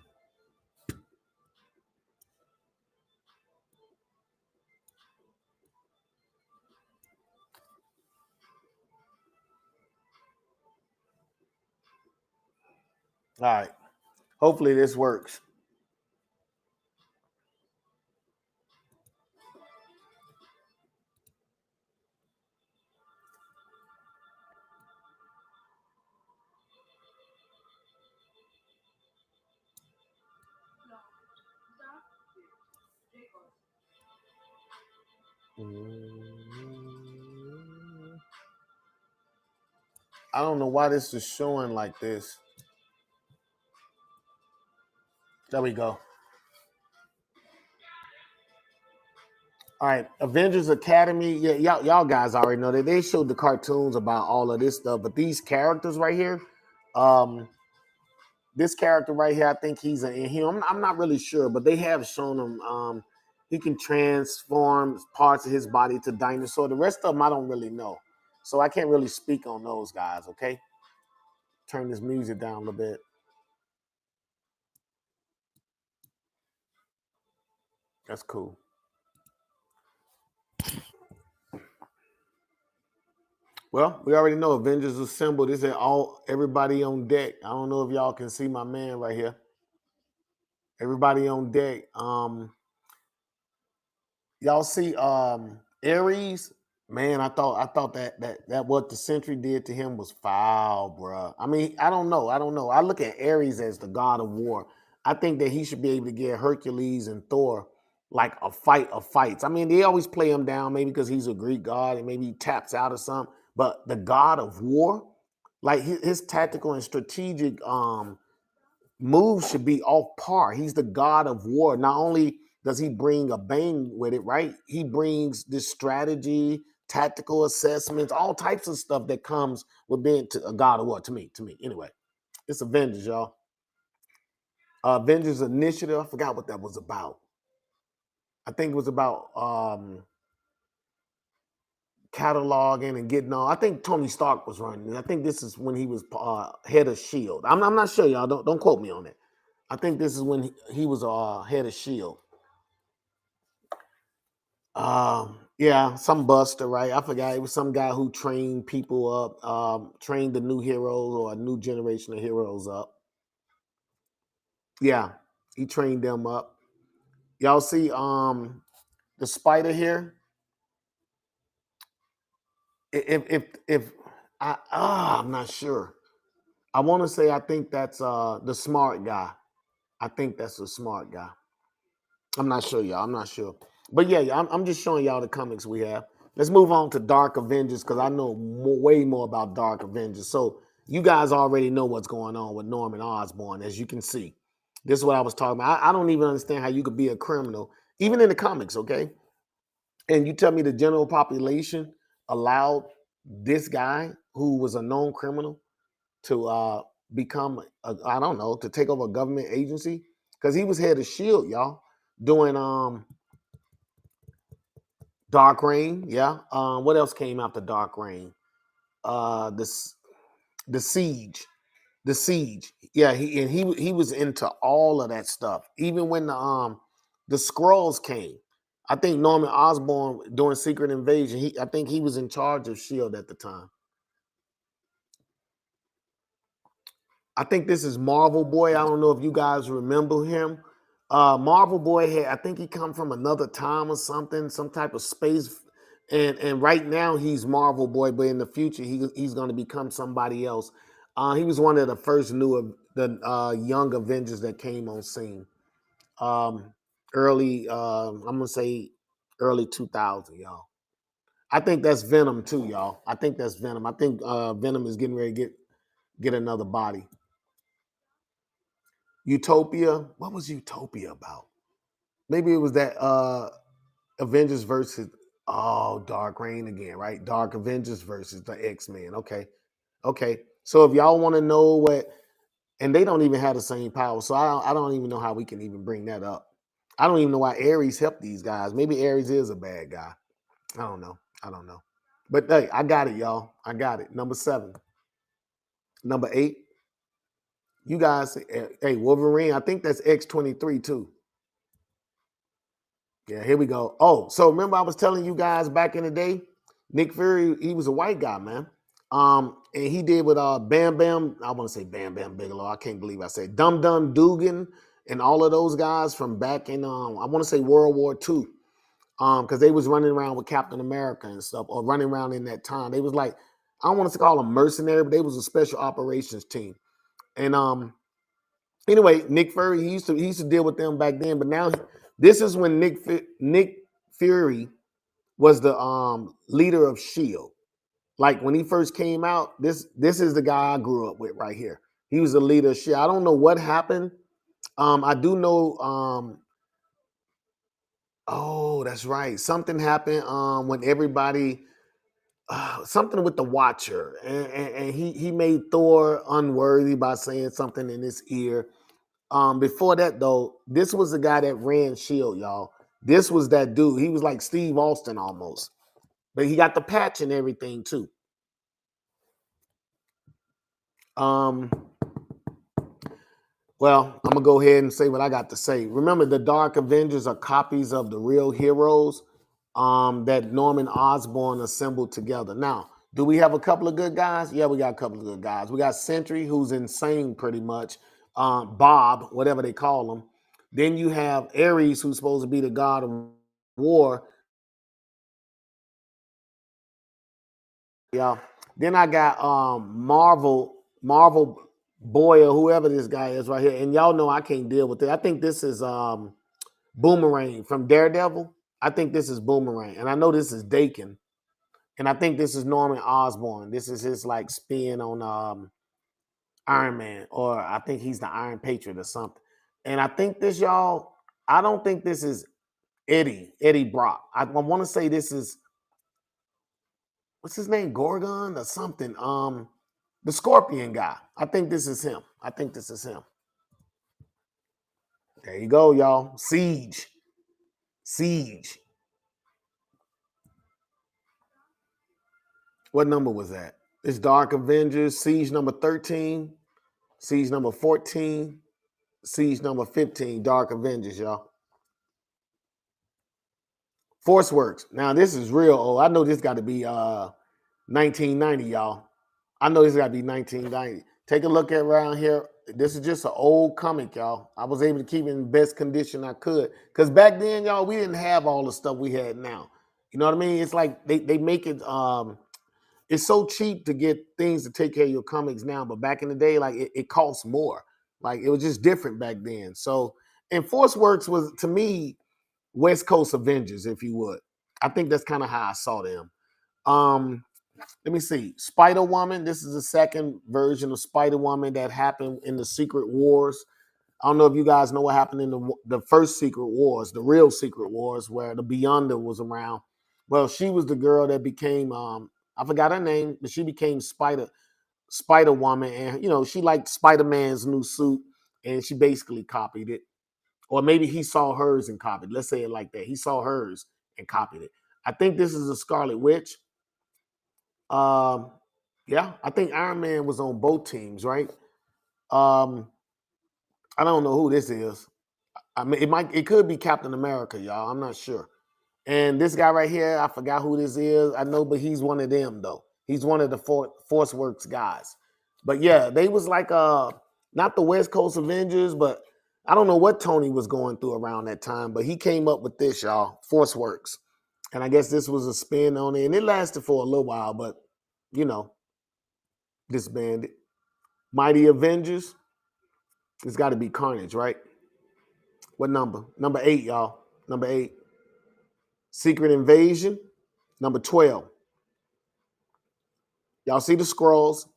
All right. Hopefully this works. I don't know why this is showing like this. There we go. All right, Avengers Academy. Yeah, y'all guys already know that they showed the cartoons about all of this stuff, but these characters right here, um, this character right here, I think he's an Inhuman. I'm not really sure, but they have shown him. He can transform parts of his body to dinosaur. The rest of them, I don't really know, so I can't really speak on those guys. Okay, turn this music down a little bit. That's cool. Well, we already know Avengers Assemble. This is all everybody on deck. I don't know if y'all can see my man right here. Everybody on deck. Y'all see Ares? Man, I thought that what the Sentry did to him was foul, bruh. I mean, I don't know. I look at Ares as the god of war. I think that he should be able to get Hercules and Thor like a fight of fights. I mean, they always play him down, maybe because he's a Greek god and maybe he taps out or something. But the god of war, like his tactical and strategic moves should be off par. He's the god of war. Not only does he bring a bang with it, right? He brings this strategy, tactical assessments, all types of stuff that comes with being a god of war. To me, anyway. It's Avengers, y'all. Avengers Initiative. I forgot what that was about. I think it was about cataloging and getting on. I think Tony Stark was running. I think this is when he was head of Shield. I'm not sure, y'all. Don't quote me on it. I think this is when he was head of Shield. Yeah, some buster, right? I forgot. It was some guy who trained people up, trained the new heroes or a new generation of heroes up. Yeah, he trained them up. Y'all see the spider here? If I'm not sure. I want to say I think that's the smart guy. I think that's the smart guy. I'm not sure, y'all. I'm not sure. But yeah, I'm just showing y'all the comics we have. Let's move on to Dark Avengers because I know way more about Dark Avengers. So you guys already know what's going on with Norman Osborn, as you can see. This is what I was talking about. I don't even understand how you could be a criminal, even in the comics, okay? And you tell me the general population allowed this guy who was a known criminal to become, I don't know, to take over a government agency? Because he was head of S.H.I.E.L.D., y'all, doing Dark Reign, yeah. What else came after Dark Reign? This the Siege, the Siege. Yeah, he was into all of that stuff. Even when the Skrulls came, I think Norman Osborn doing Secret Invasion. I think he was in charge of Shield at the time. I think this is Marvel Boy. I don't know if you guys remember him. Marvel Boy had, I think he come from another time or something, some type of space. And right now he's Marvel Boy, but in the future he's going to become somebody else. He was one of the first young Avengers that came on scene. Um, I'm gonna say early 2000, y'all. I think that's Venom too, y'all. I think that's Venom. I think Venom is getting ready to get another body. Utopia. What was Utopia about? Maybe it was that Avengers versus Dark Reign again, right? Dark Avengers versus the X-Men. Okay. Okay. So if y'all want to know what, and they don't even have the same power. So I don't even know how we can even bring that up. I don't even know why Ares helped these guys. Maybe Ares is a bad guy. I don't know. I don't know. But hey, I got it, y'all. I got it. Number 7. Number 8. You guys, hey, Wolverine. I think that's X-23 too. Yeah, here we go. Oh, so remember I was telling you guys back in the day, Nick Fury, he was a white guy, man. And he did with Bam Bam, I want to say Bam Bam Bigelow. I can't believe I said Dum Dum Dugan and all of those guys from back in I want to say World War II. Because they was running around with Captain America and stuff, or running around in that time. They was like, I don't want to call them mercenary, but they was a special operations team. And anyway, Nick Fury, he used to deal with them back then, but now this is when Nick Fury was the leader of Shield. Like when he first came out, this is the guy I grew up with right here. He was the leader of Shield. I don't know what happened. I do know. Oh, that's right. Something happened when everybody. Something with the Watcher, and he made Thor unworthy by saying something in his ear. Before that though, this was the guy that ran Shield, y'all. This was that dude. He was like Steve Austin almost, but he got the patch and everything too. Um, well, I'm gonna go ahead and say what I got to say. Remember, the Dark Avengers are copies of the real heroes that Norman Osborn assembled together. Now, do we have a couple of good guys? Yeah, we got a couple of good guys. We got Sentry, who's insane pretty much. Bob, whatever they call him. Then you have Ares, who's supposed to be the god of war. Yeah. Then I got Marvel Boy or whoever this guy is right here. And y'all know I can't deal with it. I think this is Boomerang from Daredevil. I think this is Boomerang. And I know this is Dakin. And I think this is Norman Osborn. This is his like spin on Iron Man, or I think he's the Iron Patriot or something. And I think this, y'all, I don't think this is Eddie Brock. I want to say this is, what's his name? Gorgon or something. The Scorpion guy. I think this is him. I think this is him. There you go, y'all. Siege. What number was that? It's Dark Avengers, Siege number 13, Siege number 14, Siege number 15, Dark Avengers, y'all. Force Works. Now, this is real old. I know this got to be 1990, y'all. I know this got to be 1990. Take a look at around here. This is just an old comic, y'all. I was able to keep it in the best condition I could. Because back then, y'all, we didn't have all the stuff we had now. You know what I mean? It's like they make it it's so cheap to get things to take care of your comics now, but back in the day, like it costs more. Like it was just different back then. So, and Force Works was to me West Coast Avengers, if you would. I think that's kind of how I saw them. Let me see. Spider Woman. This is the second version of Spider Woman that happened in the Secret Wars. I don't know if you guys know what happened in the first Secret Wars, the real Secret Wars, where the Beyonder was around. Well, she was the girl that became I forgot her name, but she became Spider Woman, and she liked Spider Man's new suit, and she basically copied it, or maybe he saw hers and copied. Let's say it like that. He saw hers and copied it. I think this is a Scarlet Witch. Um, yeah, I think Iron Man was on both teams, right? Um, I don't know who this is. I mean, it could be Captain America, y'all. I'm not sure. And this guy right here, I forgot who this is. I know, but he's one of them though. He's one of the Force Works guys. But yeah, they was like not the West Coast Avengers, but I don't know what Tony was going through around that time, but he came up with this, y'all, Force Works. And I guess this was a spin on it, and it lasted for a little while, but you know, disbanded. Mighty Avengers, it's got to be Carnage, right? What number? Number 8, y'all. Number 8. Secret Invasion, number 12. Y'all see the scrolls?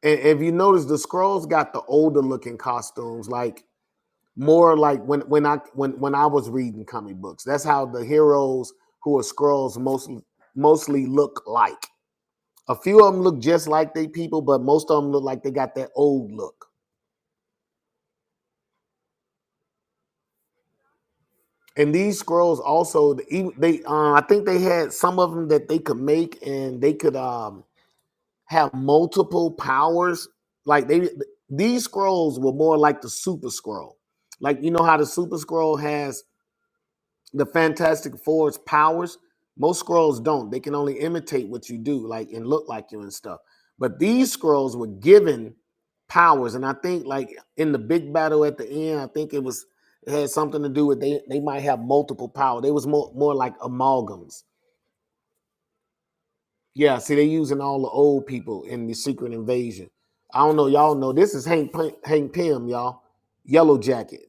And if you notice, the scrolls got the older looking costumes, like more like when I was reading comic books. That's how the heroes who are scrolls mostly look like. A few of them look just like they people, but most of them look like they got that old look. And these scrolls also, they I think they had some of them that they could make, and they could have multiple powers. Like these scrolls were more like the Super Scroll. Like you know how the Super Scroll has the Fantastic Four's powers. Most scrolls don't. They can only imitate what you do, like and look like you and stuff. But these scrolls were given powers, and I think like in the big battle at the end, I think it had something to do with they might have multiple power. They was more like amalgams. Yeah, see, they using all the old people in the Secret Invasion. I don't know, y'all know this is Hank Pym, y'all. Yellow Jacket.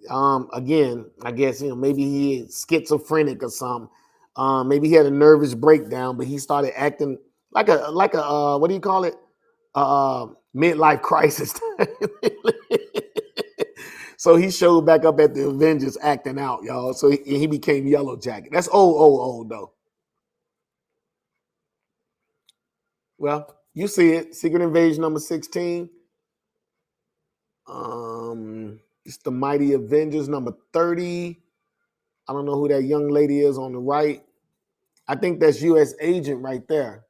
Again, I guess maybe he is schizophrenic or something. Maybe he had a nervous breakdown, but he started acting like a what do you call it? Midlife crisis. So he showed back up at the Avengers acting out, y'all. So he became Yellow Jacket. That's old though. Well, you see it. Secret Invasion number 16. It's the Mighty Avengers number 30. I don't know who that young lady is on the right. I think that's U.S. Agent right there.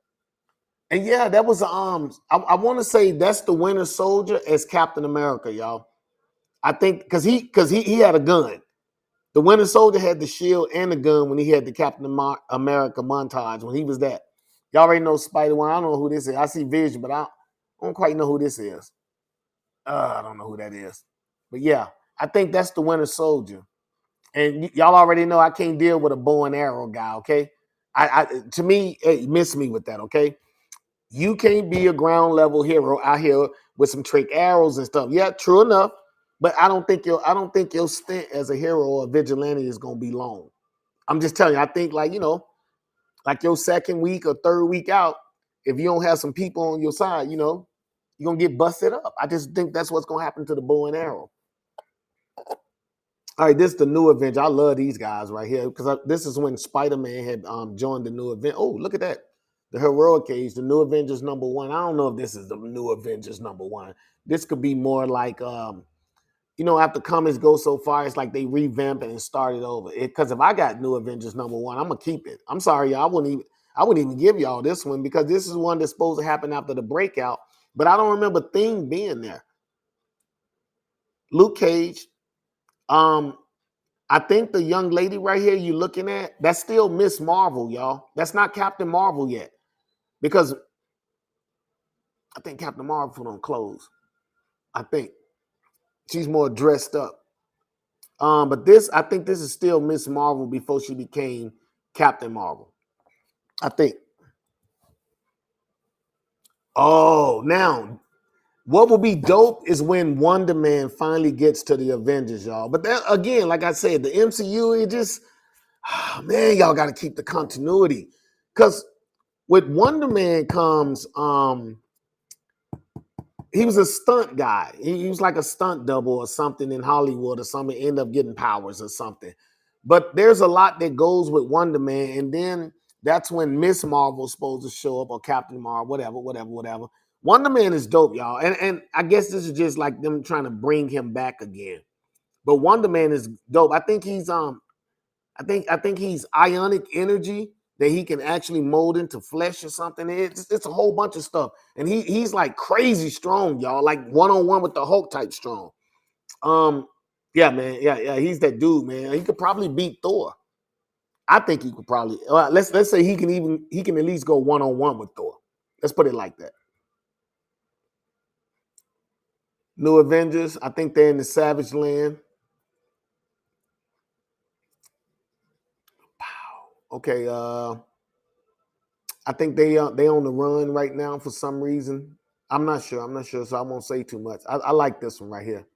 And yeah, that was I want to say that's the Winter Soldier as Captain America, y'all. I think because he had a gun. The Winter Soldier had the shield and the gun when he had the Captain America montage when he was that. Y'all already know Spider-Man. I don't know who this is. I see Vision, but I don't quite know who this is. I don't know who that is. But yeah, I think that's the Winter Soldier. And y'all already know I can't deal with a bow and arrow guy, okay? To me, hey, miss me with that, okay? You can't be a ground level hero out here with some trick arrows and stuff. Yeah, true enough. But I don't think your stint as a hero or a vigilante is gonna be long. I'm just telling you, I think like like your second week or third week out, if you don't have some people on your side, you're gonna get busted up. I just think that's what's gonna happen to the bow and arrow. All right, this is the new Avenger. I love these guys right here because this is when Spider-Man had joined the new event. Oh, look at that. The Heroic Age, the new Avengers #1. I don't know if this is the new Avengers #1. This could be more like, after comics go so far, it's like they revamp it and start it over. Because if I got new Avengers #1, I'm gonna keep it. I'm sorry, y'all. I wouldn't even give y'all this one because this is one that's supposed to happen after the breakout. But I don't remember Thing being there. Luke Cage. I think the young lady right here you're looking at, that's still Miss Marvel, y'all. That's not Captain Marvel yet. Because I think Captain Marvel put on clothes. I think. She's more dressed up. But I think this is still Miss Marvel before she became Captain Marvel. I think. Oh, now what will be dope is when Wonder Man finally gets to the Avengers, y'all. But that, again, like I said, the MCU, it just, man, y'all got to keep the continuity. Because with Wonder Man comes, he was a stunt guy. He was like a stunt double or something in Hollywood or something, end up getting powers or something. But there's a lot that goes with Wonder Man. And then that's when Miss Marvel's supposed to show up or Captain Marvel, whatever. Wonder Man is dope, y'all. And I guess this is just like them trying to bring him back again. But Wonder Man is dope. I think he's ionic energy that he can actually mold into flesh or something. It's a whole bunch of stuff. And he's like crazy strong, y'all. Like one-on-one with the Hulk type strong. Yeah, man. Yeah. He's that dude, man. He could probably beat Thor. I think he could probably. Let's say he can at least go one-on-one with Thor. Let's put it like that. New Avengers. I think they're in the Savage Land. Okay. I think they on the run right now for some reason. I'm not sure. So I won't say too much. I like this one right here.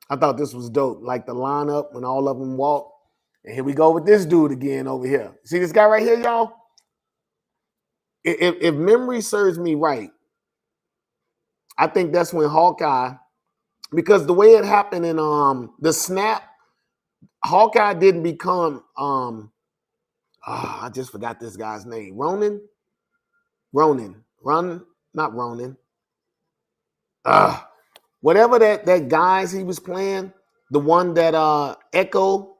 I thought this was dope. Like the lineup when all of them walk. And here we go with this dude again over here. See this guy right here, y'all? If memory serves me right, I think that's when Hawkeye, because the way it happened in the snap, Hawkeye didn't become I just forgot this guy's name. Ronan, not Ronan. Whatever that guys he was playing, the one that Echo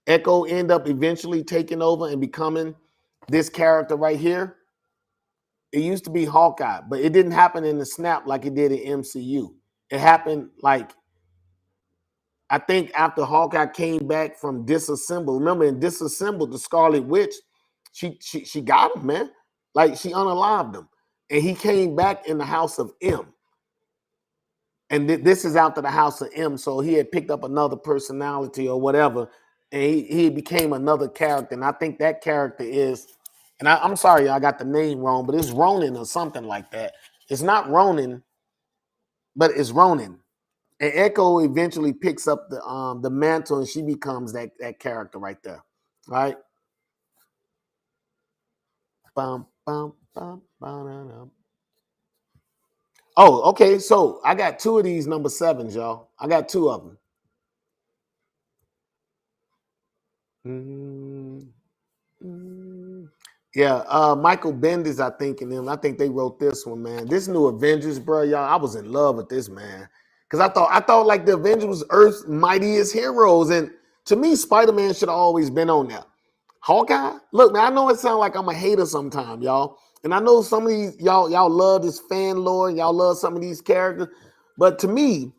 end up eventually taking over and becoming this character right here. It used to be Hawkeye, but it didn't happen in the snap like it did in MCU. It happened like I think after Hawkeye came back from Disassemble. Remember in Disassemble, the Scarlet Witch, she got him, man. Like she unalived him. And he came back in the House of M. And this is after the House of M. So he had picked up another personality or whatever. And he became another character. And I think that character is, and I'm sorry, I got the name wrong, but it's Ronin or something like that. It's not Ronin, but it's Ronin. And Echo eventually picks up the mantle, and she becomes that character right there, right? Bum, bum, bum, bum. Oh, okay. So I got two of these number 7s, y'all. I got two of them. Yeah, Michael Bendis, I think, and them. I think they wrote this one, man. This new Avengers, bro, y'all. I was in love with this, man, because I thought like the Avengers was Earth's mightiest heroes, and to me, Spider-Man should have always been on there. Hawkeye, look, man, I know it sounds like I'm a hater sometimes, y'all, and I know some of these y'all love this fan lore, and y'all love some of these characters, but to me,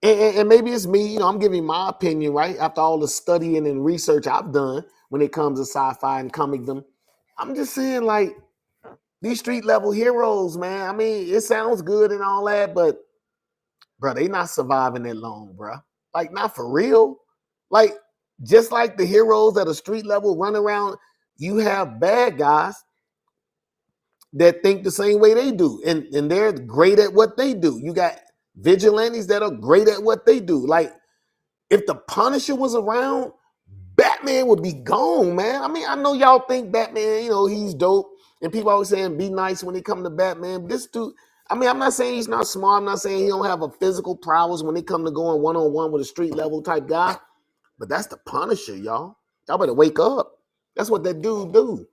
and maybe it's me, I'm giving my opinion, right? After all the studying and research I've done when it comes to sci-fi and comicdom, I'm just saying, like, these street level heroes, man. I mean, it sounds good and all that, but bro, they not surviving that long, bro. Like, not for real. Like, just like the heroes at a street level run around, you have bad guys that think the same way they do, and they're great at what they do. You got vigilantes that are great at what they do. Like, if the Punisher was around, Batman would be gone, man. I mean, I know y'all think Batman, he's dope. And people always saying be nice when they come to Batman. But this dude, I mean, I'm not saying he's not smart. I'm not saying he don't have a physical prowess when they come to going one-on-one with a street level type guy. But that's the Punisher, y'all. Y'all better wake up. That's what that dude do.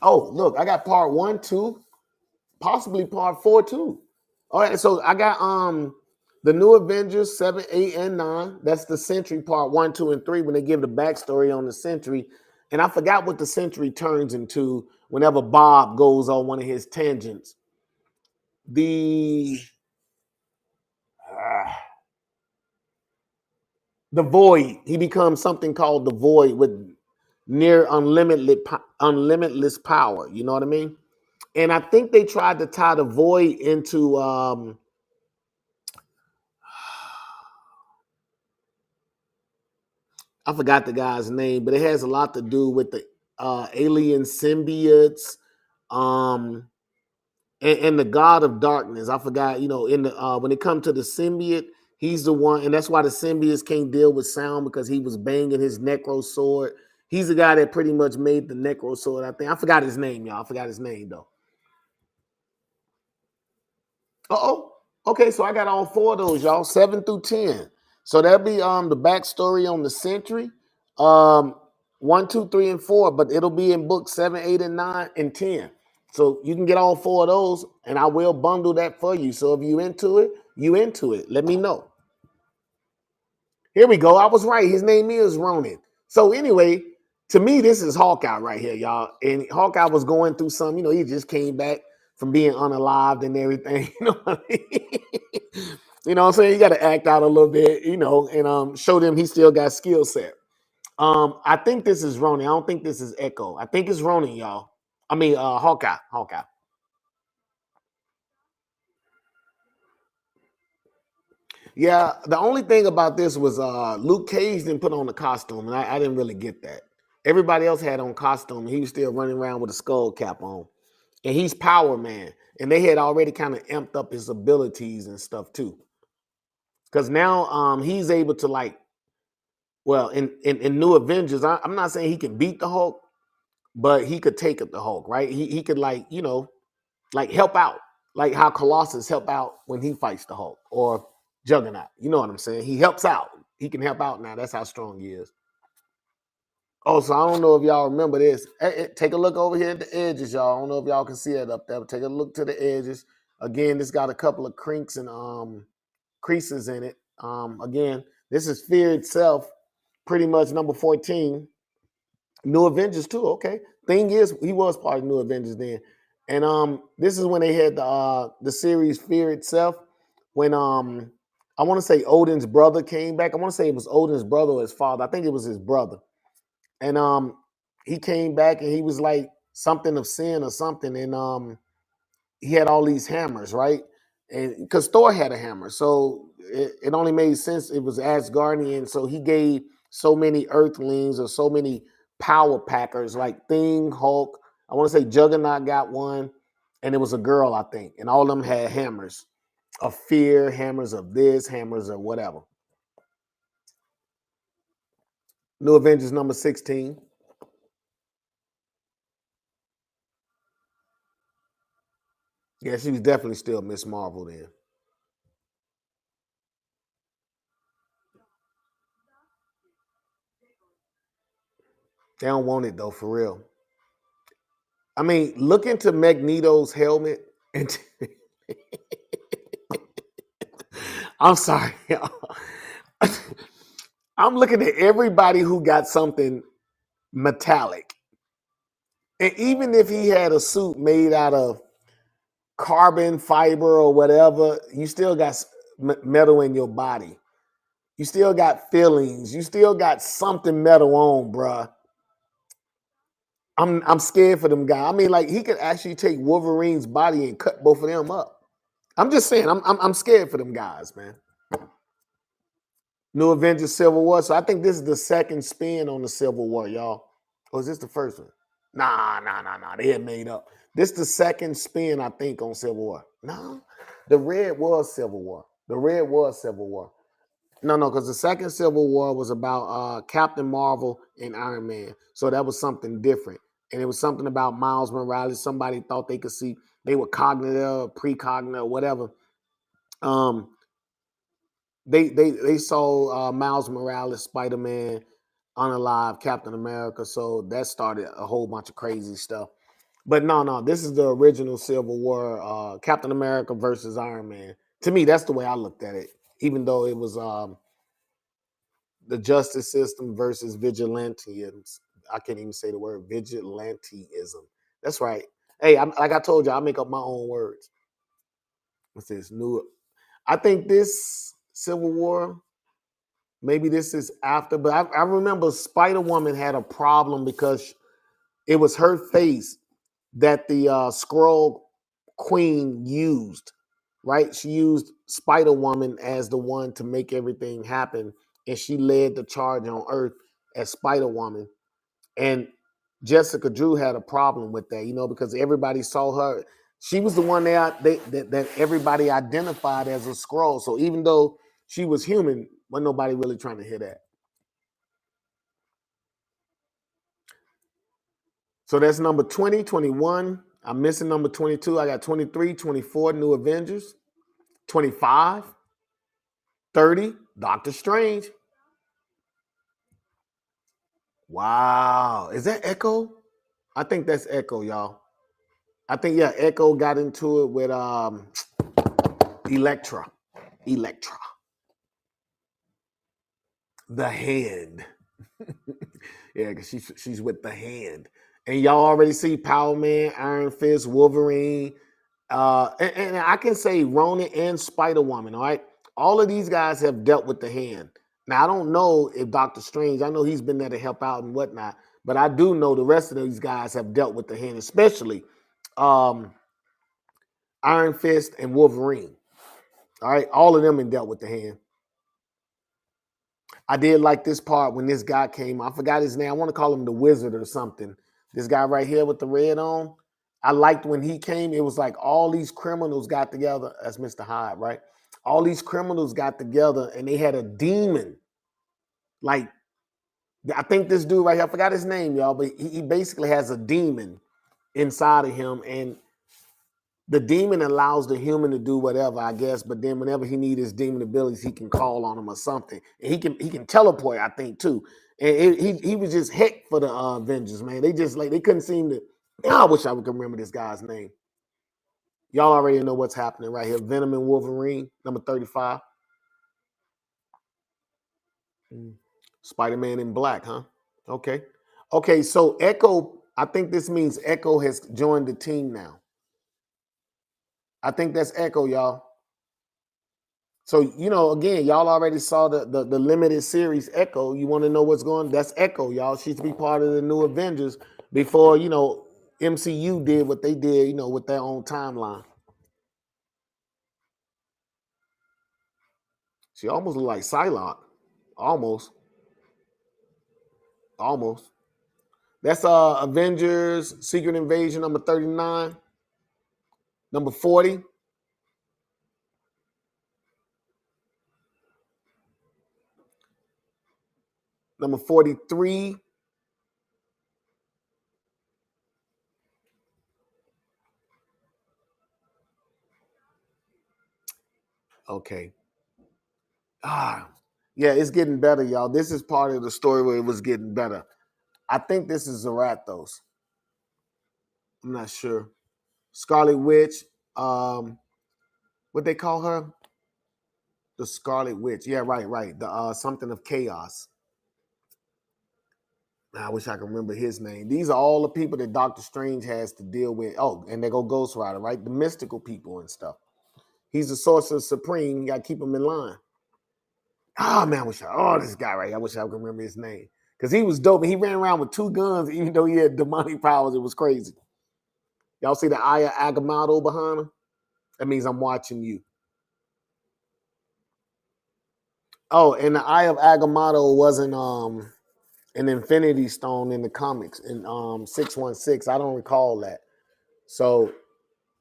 Oh, look, I got part 1, 2, possibly part 4 too. All right, so I got the new Avengers 7, 8, and 9. That's the Sentry part 1, 2, and 3 when they give the backstory on the Sentry. And I forgot what the Sentry turns into whenever Bob goes on one of his tangents. The Void. He becomes something called the Void with near unlimitless power. You know what I mean? And I think they tried to tie the Void into I forgot the guy's name, but it has a lot to do with the alien symbiotes, and the God of Darkness. I forgot, in the when it comes to the symbiote, he's the one, and that's why the symbiotes can't deal with sound because he was banging his necro sword. He's the guy that pretty much made the necro sword. I think I forgot his name, y'all. I forgot his name though. Oh, okay. So I got all 4 of those, y'all. 7 through 10. So that'll be the backstory on the Sentry. 1, 2, 3, and 4, but it'll be in book 7, 8, and 9, and 10. So you can get all 4 of those, and I will bundle that for you. So if you into it, you into it. Let me know. Here we go. I was right. His name is Ronin. So anyway, to me, this is Hawkeye right here, y'all. And Hawkeye was going through some, he just came back from being unalived and everything. You know what I mean? You know what I'm saying? You got to act out a little bit, and show them he still got skill set. I think this is Ronin. I don't think this is Echo. I think it's Ronin, y'all. I mean, Hawkeye. Yeah, the only thing about this was Luke Cage didn't put on the costume, and I didn't really get that. Everybody else had on costume, and he was still running around with a skull cap on. And he's Power Man, and they had already kind of amped up his abilities and stuff too. Because now he's able to like, well, in New Avengers, I'm not saying he can beat the Hulk, but he could take up the Hulk, right? He could like, like help out, like how Colossus help out when he fights the Hulk or Juggernaut. You know what I'm saying? He helps out. He can help out now. That's how strong he is. Oh, so I don't know if y'all remember this. Take a look over here at the edges, y'all. I don't know if y'all can see it up there, but take a look to the edges. Again, this got a couple of crinks and creases in it. Again, this is Fear itself, pretty much number 14. New Avengers too. Okay. Thing is, he was part of New Avengers then, and this is when they had the series Fear itself. When I want to say Odin's brother came back. I want to say it was Odin's brother or his father. I think it was his brother, and he came back and he was like something of sin or something, and he had all these hammers, right? And because Thor had a hammer, so it only made sense it was Asgardian. So he gave so many Earthlings or so many power packers like Thing, Hulk. I want to say Juggernaut got one, and it was a girl, I think, and all of them had hammers of fear, hammers of this, hammers of whatever. New Avengers number 16. Yeah, she was definitely still Miss Marvel then. They don't want it though, for real. I mean, look into Magneto's helmet and I'm sorry, y'all. I'm looking at everybody who got something metallic. And even if he had a suit made out of carbon fiber or whatever, you still got metal in your body. You still got feelings. You still got something metal on, bruh. I'm scared for them guys. I mean, like he could actually take Wolverine's body and cut both of them up. I'm just saying, I'm scared for them guys, man. New Avengers Civil War. So I think this is the second spin on the Civil War, y'all. Or is this the first one? Nah. They had made up. This the second spin, I think, on Civil War. No, the red was Civil War. The red was Civil War. No, because the second Civil War was about Captain Marvel and Iron Man. So that was something different. And it was something about Miles Morales. Somebody thought they could see, they were cognitive, precognitive, whatever. Um, they saw Miles Morales, Spider-Man, Unalive, Captain America. So that started a whole bunch of crazy stuff. But no, this is the original Civil War, Captain America versus Iron Man. To me, that's the way I looked at it. Even though it was the justice system versus vigilantism. I can't even say the word vigilantism. That's right. Hey, like I told you, I make up my own words. What's this new? I think this Civil War, maybe this is after, but I remember Spider Woman had a problem because it was her face that the Skrull Queen used, right? She used Spider Woman as the one to make everything happen, and she led the charge on Earth as Spider Woman. And Jessica Drew had a problem with that, because everybody saw her. She was the one that everybody identified as a Skrull. So even though she was human, wasn't nobody really trying to hear that. So that's number 20, 21. I'm missing number 22. I got 23, 24, New Avengers. 25, 30, Doctor Strange. Wow. Is that Echo? I think that's Echo, y'all. I think, yeah, Echo got into it with Electra. The Hand. Yeah, because she's with the Hand. And y'all already see Power Man, Iron Fist, Wolverine. And I can say Ronan and Spider Woman, all right? All of these guys have dealt with the Hand. Now, I don't know if Doctor Strange, I know he's been there to help out and whatnot, but I do know the rest of these guys have dealt with the Hand, especially Iron Fist and Wolverine. All right, all of them have dealt with the Hand. I did like this part when this guy came. I forgot his name. I want to call him the Wizard or something. This guy right here with the red on. I liked when he came. It was like all these criminals got together. That's Mr. Hyde, right? All these criminals got together and they had a demon. Like, I think this dude right here, I forgot his name, y'all, but he basically has a demon inside of him. And the demon allows the human to do whatever, I guess. But then whenever he needs his demon abilities, he can call on him or something. And he can teleport, I think, too. And he was just heck for the Avengers, man. They just like they couldn't seem to. I wish I could remember this guy's name. Y'all already know what's happening right here. Venom and Wolverine, number 35. Spider-Man in black, huh? Okay. Okay, so Echo, I think this means Echo has joined the team now. I think that's Echo, y'all. So, you know, again, y'all already saw the limited series Echo. You want to know what's going on? That's Echo, y'all. She's to be part of the new Avengers before, you know, MCU did what they did, you know, with their own timeline. She almost looked like Psylocke. Almost. Almost. That's Avengers Secret Invasion number 39. Number 40. Number 43. Okay. Yeah, it's getting better, y'all. This is part of the story where it was getting better. I think this is Zarathos. I'm not sure. Scarlet Witch. What they call her? The Scarlet Witch. Yeah, right. The something of chaos. I wish I could remember his name. These are all the people that Doctor Strange has to deal with. Oh, and they go Ghost Rider, right? The mystical people and stuff. He's the Sorcerer Supreme. You got to keep him in line. Oh, man, this guy right here. I wish I could remember his name. Because he was dope. And he ran around with 2 guns, even though he had demonic powers. It was crazy. Y'all see the Eye of Agamotto behind him? That means I'm watching you. Oh, and the Eye of Agamotto wasn't an Infinity Stone in the comics in 616. I don't recall that. So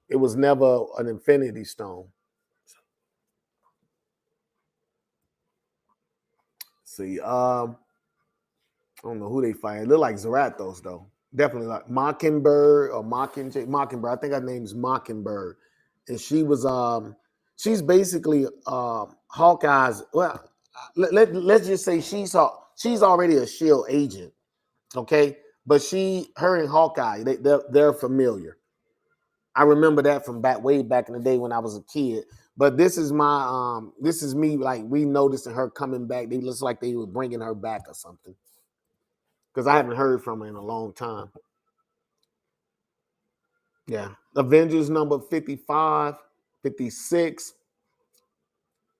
it was never an Infinity Stone. See, I don't know who they fight. It look like Zarathos though. Definitely like Mockingbird or Mockingbird. I think her name's Mockingbird, and she was she's basically Hawkeye's. Well, let's just say she's already a Shield agent, okay? But her and Hawkeye, they're familiar. I remember that from way back in the day when I was a kid. But this is me like re-noticing her coming back. They looks like they were bringing her back or something. Because I haven't heard from her in a long time. Yeah. Avengers number 55, 56.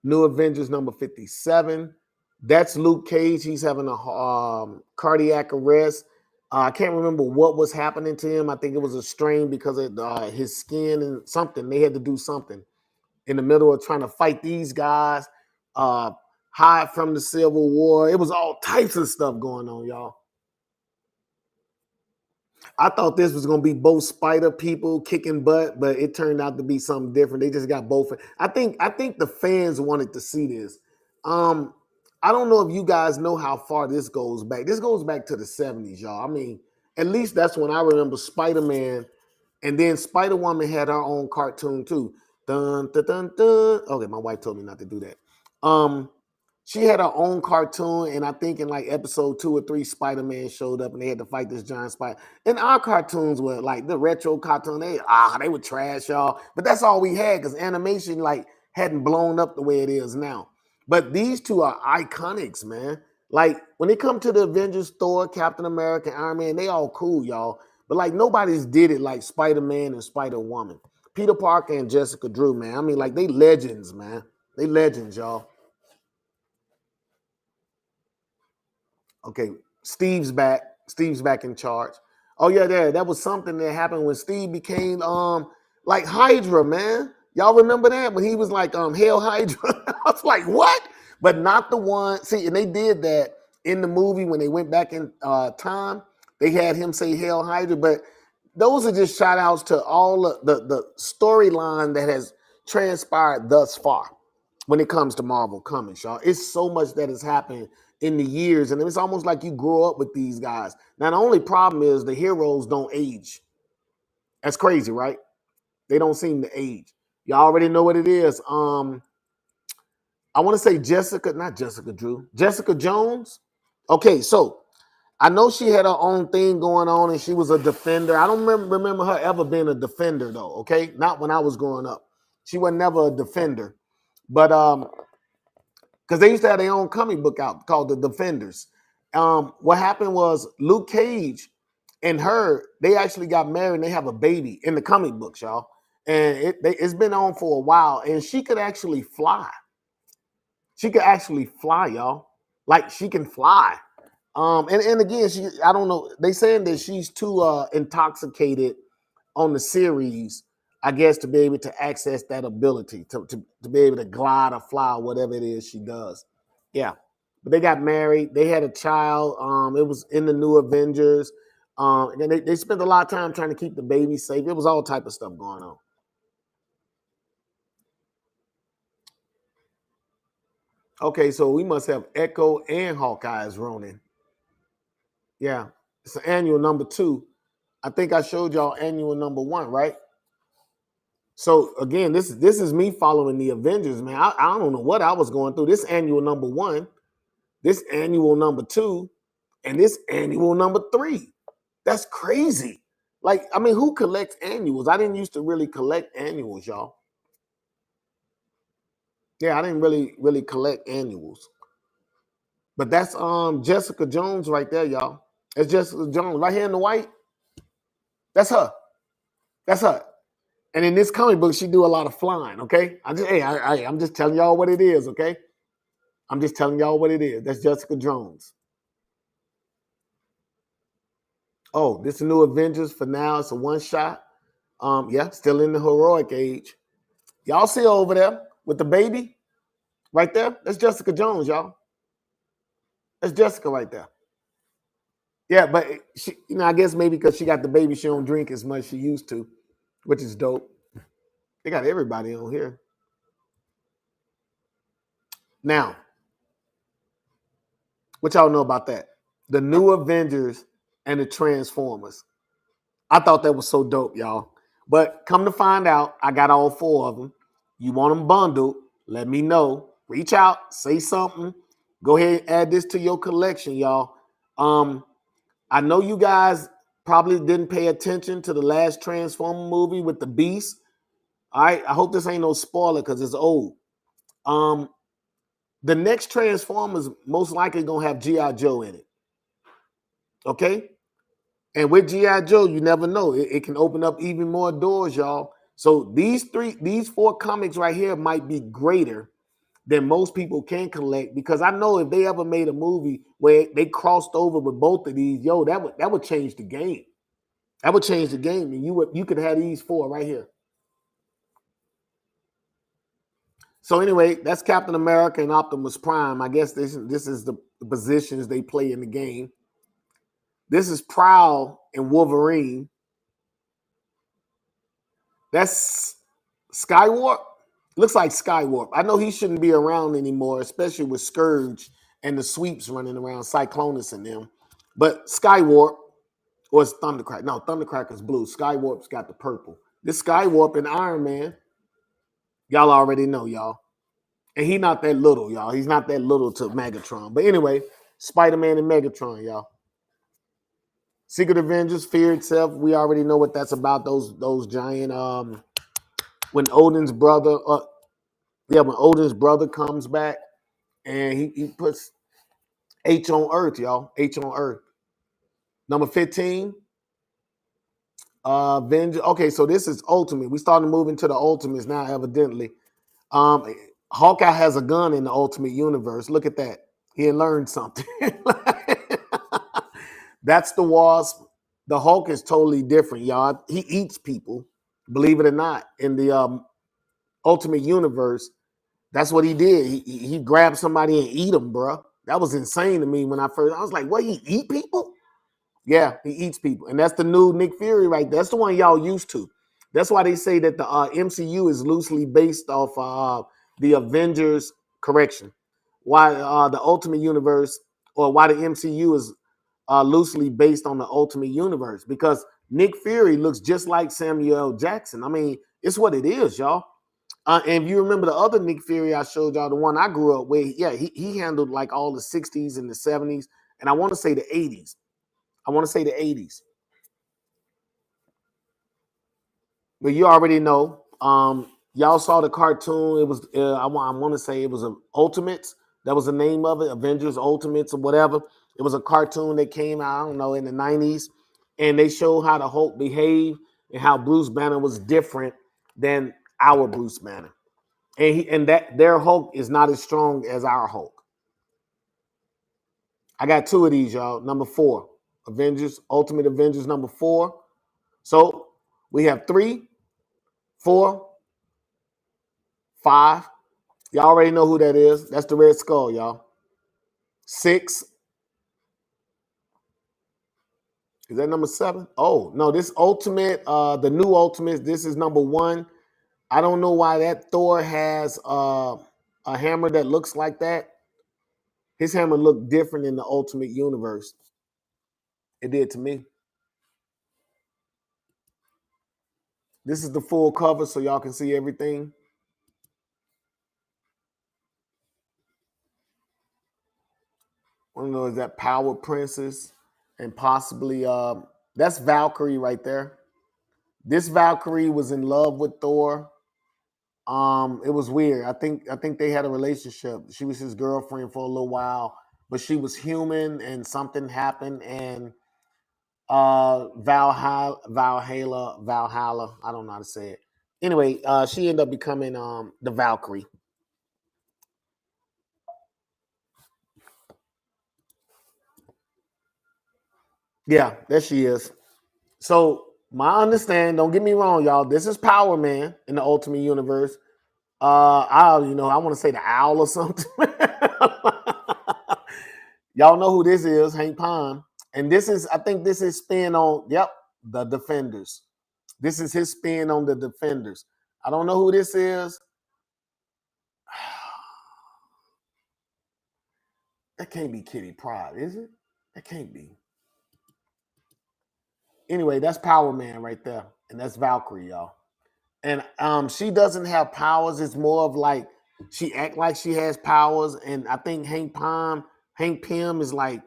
New Avengers number 57. That's Luke Cage. He's having a cardiac arrest. I can't remember what was happening to him. I think it was a strain because of his skin and something. They had to do something in the middle of trying to fight these guys, hide from the Civil War. It was all types of stuff going on, y'all. I thought this was going to be both Spider people kicking butt, but it turned out to be something different. They just got both. I think the fans wanted to see this. I don't know if you guys know how far this goes back. This goes back to the 70s, y'all. I mean, at least that's when I remember Spider-Man, and then Spider-Woman had her own cartoon too. Dun, dun, dun, dun. Okay, my wife told me not to do that. She had her own cartoon, and I think in like episode 2 or 3, Spider-Man showed up and they had to fight this giant spider. And our cartoons were like the retro cartoon. They were trash, y'all. But that's all we had because animation like hadn't blown up the way it is now. But these two are iconics, man. Like when it come to the Avengers, Thor, Captain America, Iron Man, they all cool, y'all. But like nobody's did it like Spider-Man and Spider-Woman. Peter Parker and Jessica Drew, man. I mean, like they legends, man. They legends, y'all. Okay, Steve's back. Steve's back in charge. Oh yeah, that was something that happened when Steve became like Hydra, man. Y'all remember that when he was like Hail Hydra? I was like, what? but not the one. See, and they did that in the movie when they went back in time. They had him say Hail Hydra, but those are just shout outs to all the storyline that has transpired thus far when it comes to Marvel Comics, y'all. It's so much that has happened in the years, and it's almost like you grow up with these guys. Now, the only problem is the heroes don't age. That's crazy, right? They don't seem to age. Y'all already know what it is. I want to say not Jessica Drew, Jessica Jones. Okay, so I know she had her own thing going on and she was a defender. I don't remember her ever being a defender though, okay? Not when I was growing up. She was never a defender. But because they used to have their own comic book out called The Defenders. What happened was Luke Cage and her, they actually got married and they have a baby in the comic books, y'all. And it's been on for a while. And she could actually fly. She could actually fly, y'all. Like she can fly. And again, I don't know. They saying that she's too intoxicated on the series, I guess, to be able to access that ability to be able to glide or fly or whatever it is she does. Yeah. But they got married. They had a child. It was in the New Avengers. And they spent a lot of time trying to keep the baby safe. It was all type of stuff going on. Okay, so we must have Echo and Hawkeye as Ronin. Yeah, it's an annual number 2. I think I showed y'all annual number 1, right? So again, this is me following the Avengers, man. I don't know what I was going through. This annual number 1, this annual number 2, and this annual number 3. That's crazy. Like, I mean, who collects annuals? I didn't used to really collect annuals, y'all. Yeah, I didn't really collect annuals. But that's Jessica Jones right there, y'all. That's Jessica Jones right here in the white. That's her. That's her. And in this comic book, she do a lot of flying. Okay, I'm just telling y'all what it is. Okay, I'm just telling y'all what it is. That's Jessica Jones. Oh, this is New Avengers for now. It's a one shot. Yeah, still in the heroic age. Y'all see her over there with the baby right there? That's Jessica Jones, y'all. That's Jessica right there. Yeah, but she, I guess maybe because she got the baby, she don't drink as much as she used to, which is dope. They got everybody on here. Now, what y'all know about that? The New Avengers and the Transformers. I thought that was so dope, y'all. But come to find out, I got all 4 of them. You want them bundled? Let me know. Reach out, say something. Go ahead and add this to your collection, y'all. I know you guys probably didn't pay attention to the last Transformer movie with the Beast. All right, I hope this ain't no spoiler because it's old. The next Transformers most likely gonna have G.I. Joe in it. Okay? And with G.I. Joe, you never know. It can open up even more doors, y'all. So these 4 comics right here might be greater than most people can collect because I know if they ever made a movie where they crossed over with both of these, that would change the game. That would change the game, and you could have these 4 right here. So anyway, that's Captain America and Optimus Prime. I guess this is the positions they play in the game. This is Prowl and Wolverine. That's Skywarp. Looks like Skywarp. I know he shouldn't be around anymore, especially with Scourge and the sweeps running around, Cyclonus and them. But Skywarp was Thundercracker. No, Thundercracker's blue. Skywarp's got the purple. This Skywarp and Iron Man. Y'all already know, y'all. And he's not that little, y'all. He's not that little to Megatron. But anyway, Spider-Man and Megatron, y'all. Secret Avengers, Fear itself. We already know what that's about. Those giant when Odin's brother when Odin's brother comes back and he puts H on Earth, y'all. H on Earth. Number 15. Avengers. Okay, so this is Ultimate. We starting to move into the Ultimates now, evidently. Hawkeye has a gun in the Ultimate Universe. Look at that. He learned something. That's the Wasp. The Hulk is totally different, y'all. He eats people, believe it or not. In the Ultimate Universe, That's what he did. He grabbed somebody and eat them, bro. That was insane to me when I was like, what, he eat people? Yeah, he eats people. And that's the new Nick Fury right there. That's the one y'all used to. That's why they say that the MCU is loosely based off the Avengers correction. Why the Ultimate Universe, or why the MCU is loosely based on the Ultimate Universe, because Nick Fury looks just like Samuel L. Jackson. I mean, it's what it is, y'all. And if you remember the other Nick Fury I showed y'all, the one I grew up with, yeah, he handled like all the 60s and the 70s, and I want to say the 80s. I want to say the 80s. But you already know. Y'all saw the cartoon. It was I want to say it was a Ultimates. That was the name of it, Avengers Ultimates or whatever. It was a cartoon that came out, I don't know, in the 90s, and they showed how the Hulk behaved and how Bruce Banner was different than our Bruce Banner. And that their Hulk is not as strong as our Hulk. I got two of these, y'all. Number 4, Avengers, Ultimate Avengers number 4. So we have 3, 4, 5. Y'all already know who that is. That's the Red Skull, y'all. 6. Is that number 7? Oh, no, this Ultimate, the new Ultimate, this is number 1. I don't know why that Thor has a hammer that looks like that. His hammer looked different in the Ultimate Universe. It did to me. This is the full cover so y'all can see everything. I don't know, is that Power Princess and possibly that's Valkyrie right there. This Valkyrie was in love with Thor. It was weird. I think they had a relationship. She was his girlfriend for a little while, but she was human and something happened, and Valhalla, I don't know how to say it. Anyway, she ended up becoming the Valkyrie. Yeah, there she is. So my understand, don't get me wrong, y'all. This is Power Man in the Ultimate Universe. I want to say the Owl or something. Y'all know who this is, Hank Pym. And I think this is spin on, yep, the Defenders. This is his spin on the Defenders. I don't know who this is. That can't be Kitty Pryde, is it? That can't be. Anyway, that's Power Man right there. And that's Valkyrie, y'all. And she doesn't have powers. It's more of like she act like she has powers. And I think Hank Pym is like,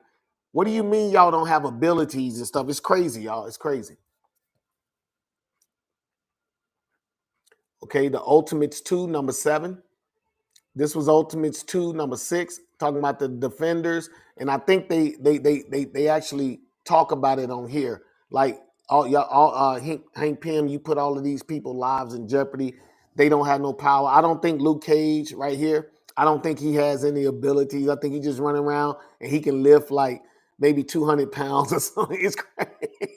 what do you mean y'all don't have abilities and stuff? It's crazy, y'all. It's crazy. Okay, the Ultimates 2, number 7. This was Ultimates 2, number 6, talking about the Defenders. And I think they actually talk about it on here. Like Hank Pym, you put all of these people's lives in jeopardy. They don't have no power. I don't think Luke Cage right here, I don't think he has any abilities. I think he just running around and he can lift like maybe 200 pounds or something. It's crazy.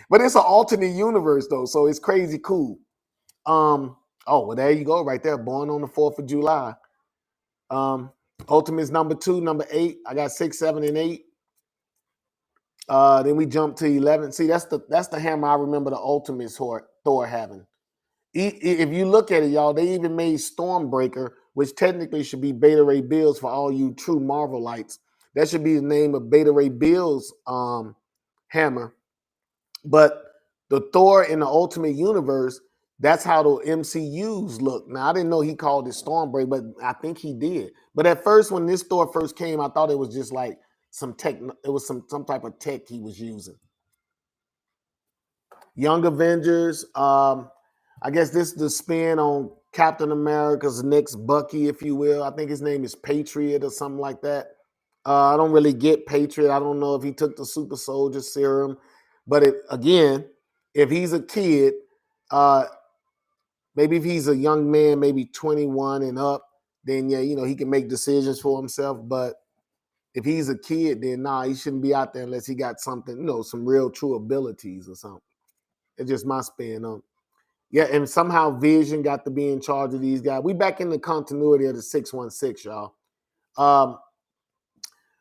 But it's an alternate universe though, so it's crazy cool. Oh, well, there you go, right there. Born on the 4th of July. Ultimates number 2, number 8. I got 6, 7, and 8. Then we jump to 11. See, that's the hammer I remember the Ultimates Thor having. If you look at it, y'all, they even made Stormbreaker, which technically should be Beta Ray Bill's for all you true Marvelites. That should be the name of Beta Ray Bill's hammer. But the Thor in the Ultimate Universe, that's how the MCUs look. Now, I didn't know he called it Stormbreaker, but I think he did. But at first, when this Thor first came, I thought it was just like some tech. It was some type of tech he was using. Young Avengers. I guess this is the spin on Captain America's next Bucky, if you will. I think his name is Patriot or something like that. I don't really get Patriot. I don't know if he took the super soldier serum. But again, if he's a kid, maybe if he's a young man, maybe 21 and up, then yeah, he can make decisions for himself. But if he's a kid, then he shouldn't be out there unless he got something, some real true abilities or something. It's just my spin on. Yeah, and somehow Vision got to be in charge of these guys. We back in the continuity of the 616, y'all. Um,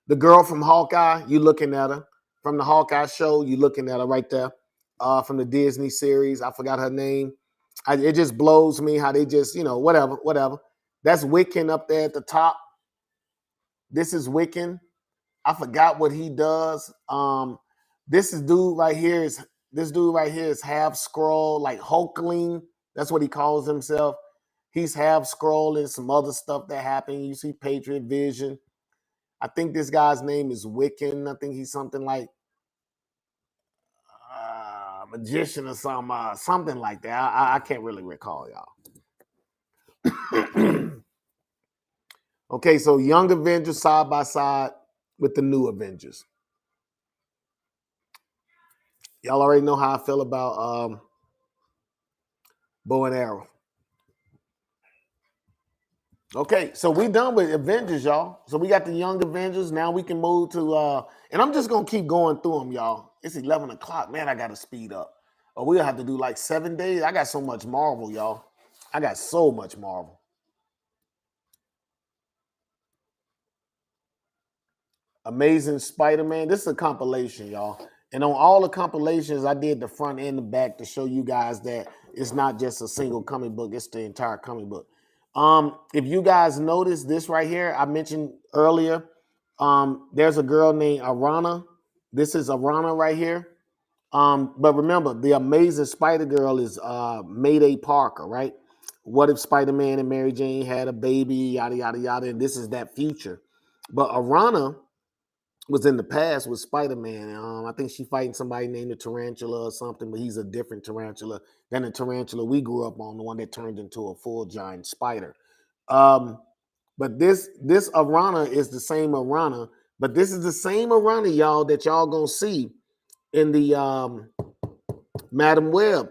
the girl from Hawkeye, you looking at her. From the Hawkeye show, you looking at her right there. From the Disney series, I forgot her name. It just blows me how they just, whatever. That's Wiccan up there at the top. This is Wiccan. I forgot what he does. This dude right here is half scroll, like Hulkling. That's what he calls himself. He's half scroll and some other stuff that happened. You see Patriot Vision. I think this guy's name is Wiccan. I think he's something like magician or something like that. I can't really recall, y'all. Okay, so Young Avengers side by side with the New Avengers. Y'all already know how I feel about bow and arrow. Okay, so we done with Avengers, y'all. So we got the Young Avengers. Now we can move to and I'm just gonna keep going through them, y'all. It's 11 o'clock. Man, I gotta speed up. Or we'll have to do like 7 days. I got so much Marvel, y'all. I got so much Marvel. Amazing Spider-Man. This is a compilation, y'all. And on all the compilations, I did the front and the back to show you guys that it's not just a single comic book, it's the entire comic book. If you guys notice this right here, I mentioned earlier, there's a girl named Arana. This is Arana right here. But remember, the Amazing Spider-Girl is Mayday Parker, right? What if Spider-Man and Mary Jane had a baby, yada, yada, yada, and this is that future. But Arana was in the past with Spider-Man. I think she's fighting somebody named the Tarantula or something, but he's a different tarantula than the tarantula we grew up on, the one that turned into a full giant spider. But this Arana is the same Arana, but this is the same Arana, y'all, that y'all gonna see in the Madam Web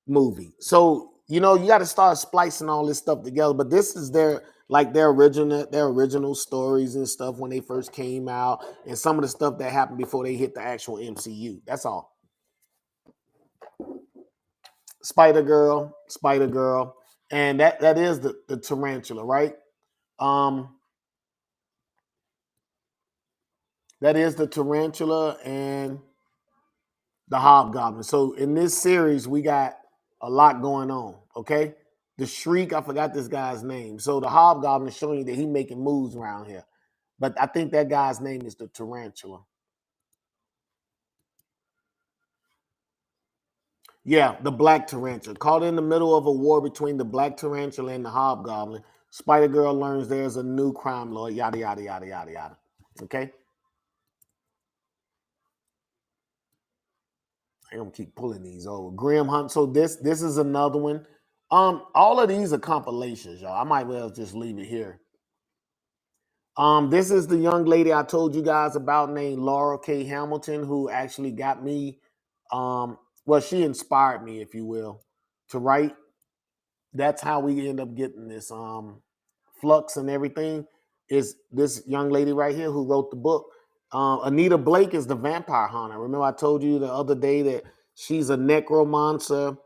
movie. So you got to start splicing all this stuff together. But this is their original stories and stuff when they first came out, and some of the stuff that happened before they hit the actual MCU. That's all. Spider-Girl, and that is the tarantula, right? That is the tarantula and the hobgoblin. So in this series, we got a lot going on. Okay, the Shriek, I forgot this guy's name. So the hobgoblin is showing you that he making moves around here, but I think that guy's name is the tarantula. Yeah, the black tarantula. Caught in the middle of a war between the black tarantula and the hobgoblin, Spider-Girl learns there's a new crime lord. Yada yada yada yada yada. Okay. I'm gonna keep pulling these over. Grim Hunt. So this is another one. All of these are compilations, y'all. I might well just leave it here. This is the young lady I told you guys about named Laura K. Hamilton, who actually got me. Well, she inspired me, if you will, to write. That's how we end up getting this flux and everything. Is this young lady right here who wrote the book? Anita Blake is the vampire hunter. Remember, I told you the other day that she's a necromancer.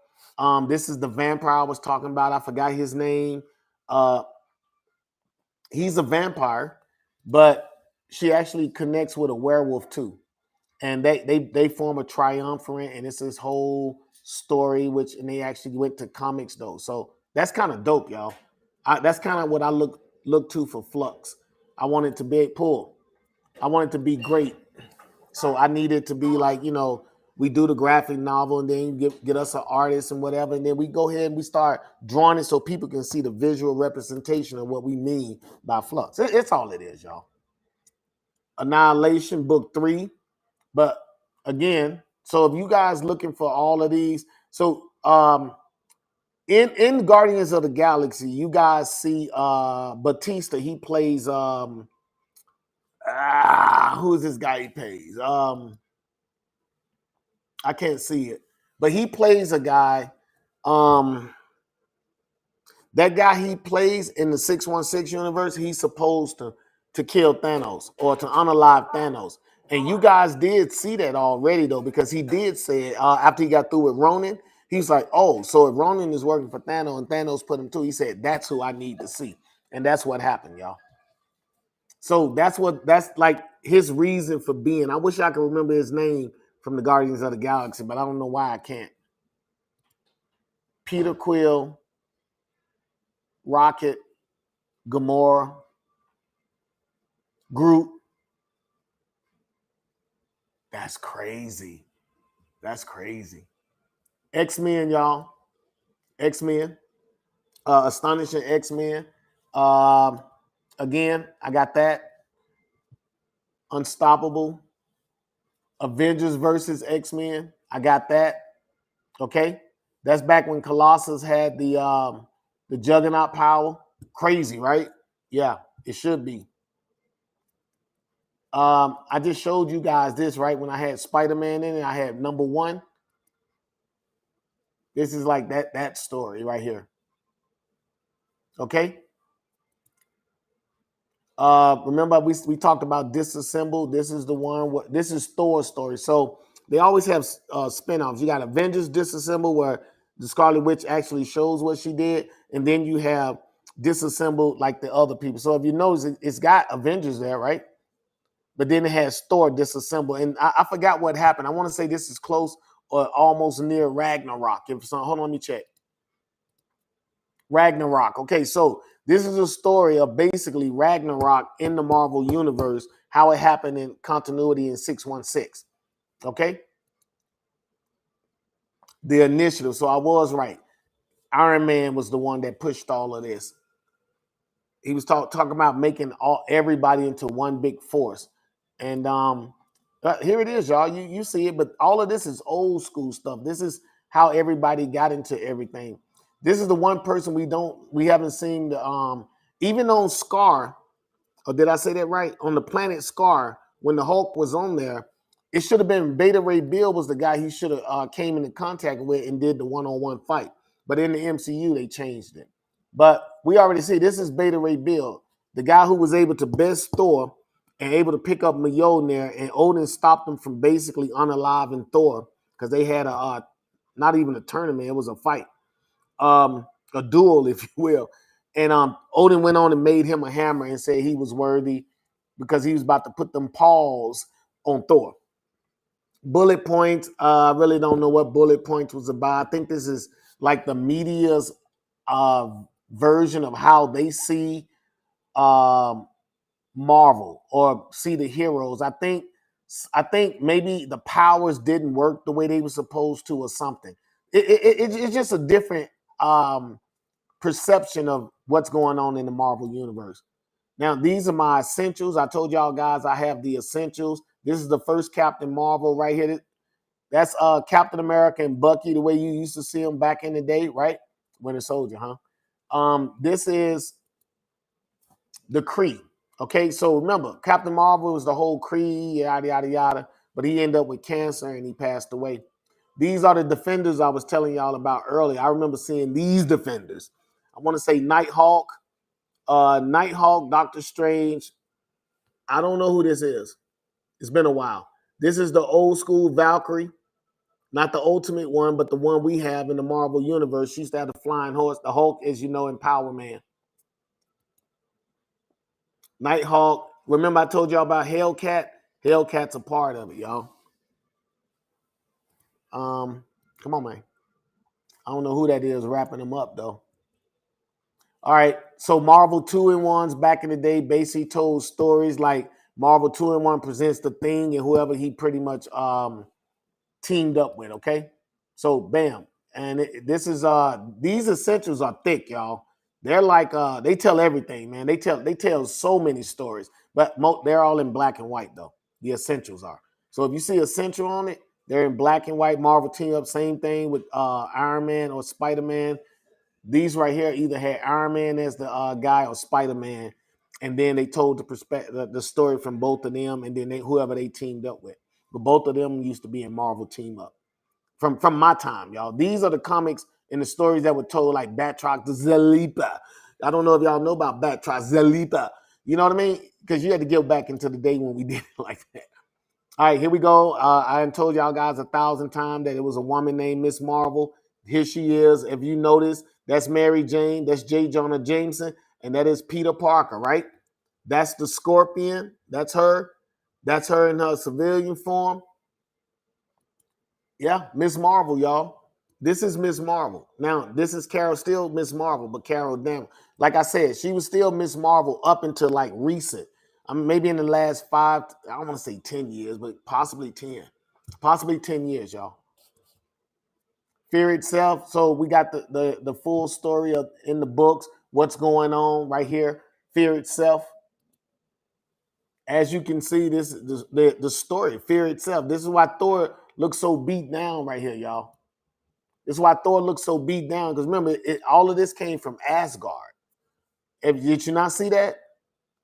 This is the vampire I was talking about. I forgot his name. He's a vampire, but she actually connects with a werewolf too. And they form a triumvirate, and it's this whole story, and they actually went to comics though. So that's kind of dope, y'all. That's kind of what I look to for Flux. I want it to be pull. I want it to be great. So I need it to be like, we do the graphic novel and then get us an artist and whatever. And then we go ahead and we start drawing it so people can see the visual representation of what we mean by Flux. It's all it is, y'all. Annihilation, book 3. But again, so if you guys looking for all of these, so in Guardians of the Galaxy, you guys see Batista. He plays who is this guy he plays? I can't see it, but he plays a guy. That guy he plays in the 616 universe, he's supposed to kill Thanos or to unalive Thanos. And you guys did see that already, though, because he did say it after he got through with Ronan. He's like, oh, so if Ronan is working for Thanos and Thanos put him too, he said, that's who I need to see. And that's what happened, y'all. So that's like his reason for being. I wish I could remember his name from the Guardians of the Galaxy, but I don't know why I can't. Peter Quill, Rocket, Gamora, Groot. That's crazy. That's crazy. X-Men, y'all. X-Men. Astonishing X-Men. Again, I got that. Unstoppable. Avengers versus X-Men. I got that. Okay. That's back when Colossus had the Juggernaut power. Crazy, right? Yeah, it should be. I just showed you guys this, right? When I had Spider-Man in it, I had number 1. This is like that story right here. Okay. Remember we talked about Disassemble. This is the one. This is Thor's story. So they always have spinoffs. You got Avengers Disassemble, where the Scarlet Witch actually shows what she did, and then you have Disassemble like the other people. So if you notice, it's got Avengers there, right? But then it has Thor Disassemble, and I forgot what happened. I want to say this is close or almost near Ragnarok. Hold on, let me check. Ragnarok. Okay, so this is a story of basically Ragnarok in the Marvel Universe, how it happened in continuity in 616. Okay? The initiative. So I was right. Iron Man was the one that pushed all of this. He was talking about making everybody into one big force. And here it is, y'all. You see it, but all of this is old school stuff. This is how everybody got into everything. This is the one person we haven't seen the even on Scar, or did I say that right? On the planet Scar, when the Hulk was on there, it should have been Beta Ray Bill was the guy he should have came into contact with and did the one-on-one fight. But in the MCU, they changed it. But we already see this is Beta Ray Bill, the guy who was able to best Thor and able to pick up Mjolnir, and Odin stopped him from basically unaliving Thor because they had not even a tournament, it was a fight. A duel, if you will. And Odin went on and made him a hammer and said he was worthy because he was about to put them paws on Thor. Bullet points, I really don't know what Bullet Points was about. I think this is like the media's version of how they see Marvel or see the heroes. I think maybe the powers didn't work the way they were supposed to or something. It's just a different perception of what's going on in the Marvel universe. Now, these are my essentials. I told y'all guys I have the essentials. This is the first Captain Marvel right here. That's Captain America and Bucky, the way you used to see them back in the day, right? Winter Soldier, huh? This is the Kree. Okay, so remember, Captain Marvel was the whole Kree, yada, yada, yada, but he ended up with cancer and he passed away. These are the Defenders I was telling y'all about earlier. I remember seeing these Defenders. I want to say Nighthawk, Doctor Strange. I don't know who this is. It's been a while. This is the old school Valkyrie, not the ultimate one, but the one we have in the Marvel universe. She used to have the flying horse. The Hulk, as you know, in Power Man. Nighthawk. Remember I told y'all about Hellcat? Hellcat's a part of it, y'all. Come on, man. I don't know who that is wrapping them up, though. All right, so Marvel 2-in-1s back in the day basically told stories like Marvel 2-in-1 presents the Thing and whoever he pretty much teamed up with, okay? So, bam. And this is these essentials are thick, y'all. They're like they tell everything, man. They tell so many stories, but they're all in black and white though. The essentials are. So if you see essential on it, they're in black and white. Marvel team up, same thing with Iron Man or Spider-Man. These right here either had Iron Man as the guy or Spider-Man, and then they told the story from both of them, and then whoever they teamed up with. But both of them used to be in Marvel team up from my time, y'all. These are the comics and the stories that were told, like Batroc the Zalipa. I don't know if y'all know about Batroc Zalipa. You know what I mean? Because you had to get back into the day when we did it like that. All right, here we go. I told y'all guys 1,000 times that it was a woman named Miss Marvel. Here she is. If you notice, that's Mary Jane, that's J. Jonah Jameson, and that is Peter Parker, right? That's the Scorpion. That's her. That's her in her civilian form. Yeah, Miss Marvel, y'all. This is Miss Marvel. Now, this is Carol, still Miss Marvel, but Carol Danvers. Like I said, she was still Miss Marvel up until like recent. I mean, maybe in the last I don't want to say 10 years, but possibly 10. Possibly 10 years, y'all. Fear itself. So we got the full story of in the books, what's going on right here. Fear itself. As you can see, this is the story, Fear itself. This is why Thor looks so beat down right here, y'all. This is why Thor looks so beat down. Because remember, all of this came from Asgard. Did you not see that?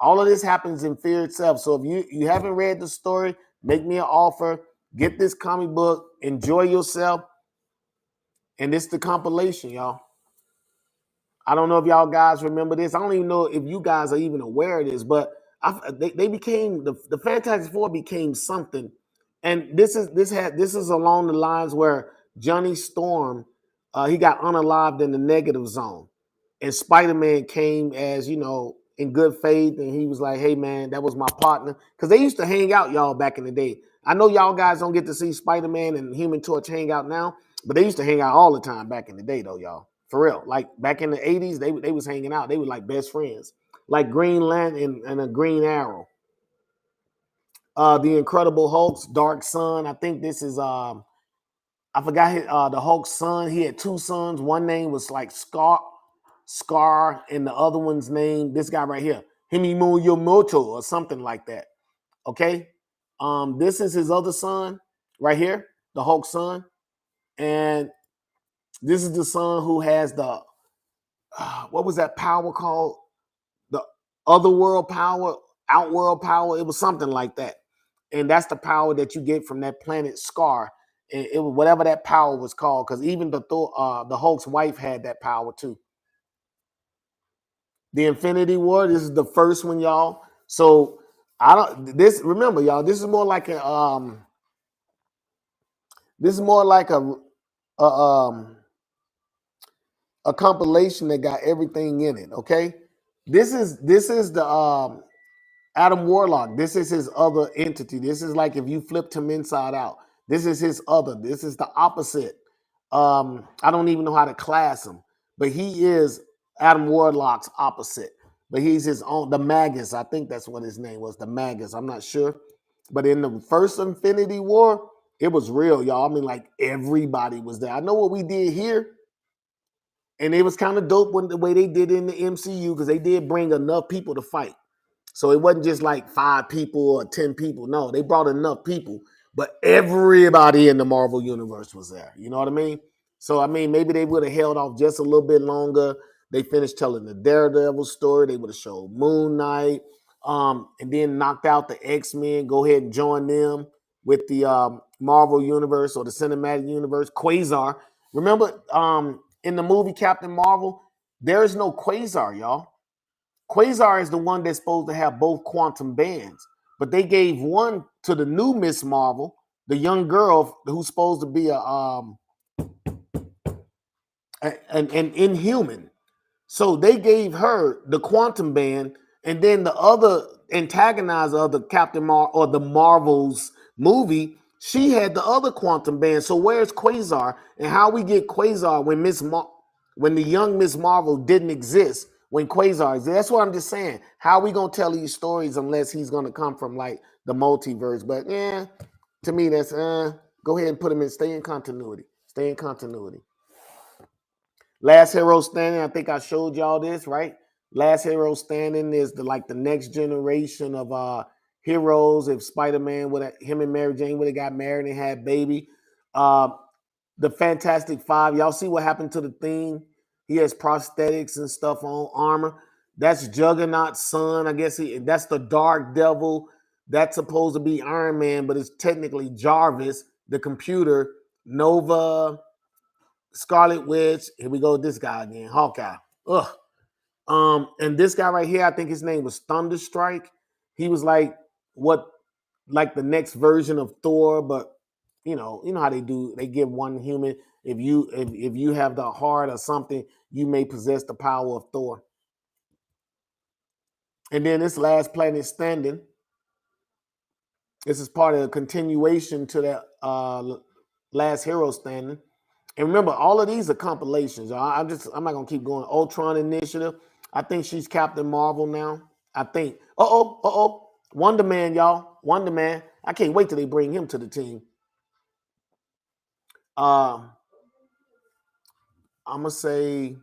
All of this happens in Fear itself. So if you haven't read the story, make me an offer. Get this comic book. Enjoy yourself. And this is the compilation, y'all. I don't know if y'all guys remember this. I don't even know if you guys are even aware of this, but they became the Fantastic Four became something, and this is along the lines where Johnny Storm, he got unalived in the negative zone, and Spider-Man came as in good faith, and he was like, "Hey man, that was my partner," because they used to hang out, y'all, back in the day. I know y'all guys don't get to see Spider-Man and Human Torch hang out now, but they used to hang out all the time back in the day, though, y'all. For real. Like back in the 80s, they was hanging out. They were like best friends. Like Green Lantern and a Green Arrow. The Incredible Hulk's Dark Son. I think this is I forgot the Hulk's son. He had two sons. One name was like Scar, and the other one's name, this guy right here, Himimu Yomoto or something like that. Okay. This is his other son right here, the Hulk's son. And this is the son who has the what was that power called? The other world power, outworld power. It was something like that, and that's the power that you get from that planet Scar. And it was whatever that power was called, because even the Hulk's wife had that power too. The Infinity War. This is the first one, y'all. So I don't. This remember, y'all. This is more like a This is more like a um a compilation that got everything in it. Okay, this is the Adam Warlock. This is his other entity. This is like if you flipped him inside out. This is his other. This is the opposite. I don't even know how to class him, but he is Adam Warlock's opposite. But he's his own. The Magus. I think that's what his name was. The Magus. I'm not sure. But in the first Infinity War, it was real, y'all. I mean, like everybody was there. I know what we did here. And it was kind of dope when the way they did it in the MCU, because they did bring enough people to fight. So it wasn't just like 5 people or 10 people. No, they brought enough people, but everybody in the Marvel universe was there. You know what I mean? So I mean, maybe they would have held off just a little bit longer. They finished telling the Daredevil story. They would have showed Moon Knight, and then knocked out the X-Men. Go ahead and join them with the Marvel universe or the cinematic universe. Quasar. Remember, in the movie Captain Marvel, there is no Quasar, y'all. Quasar is the one that's supposed to have both quantum bands, but they gave one to the new Miss Marvel, the young girl who's supposed to be an Inhuman. So they gave her the quantum band, and then the other antagonizer of the or the Marvels movie, she had the other quantum band. So where's Quasar, and how we get Quasar when the young Miss Marvel didn't exist? When Quasar is, that's what I'm just saying. How are we gonna tell these stories unless he's gonna come from like the multiverse? But yeah, to me, that's go ahead and put him in. Stay in continuity. Stay in continuity. Last Hero Standing. I think I showed y'all this, right? Last Hero Standing is the next generation of heroes. If Spider-Man him and Mary Jane would have got married and had baby. The Fantastic Five. Y'all see what happened to the Thing? He has prosthetics and stuff on armor. That's Juggernaut's son. I guess that's the Dark Devil. That's supposed to be Iron Man, but it's technically Jarvis, the computer, Nova, Scarlet Witch. Here we go with this guy again, Hawkeye. Ugh. And this guy right here, I think his name was Thunderstrike. He was like the next version of Thor, but You know how they do. They give one human. If you have the heart or something, you may possess the power of Thor. And then this last planet standing. This is part of a continuation to that last hero standing. And remember, all of these are compilations. I'm not gonna keep going. Ultron Initiative. I think she's Captain Marvel now. I think. Wonder Man, y'all. Wonder Man. I can't wait till they bring him to the team. I'm gonna say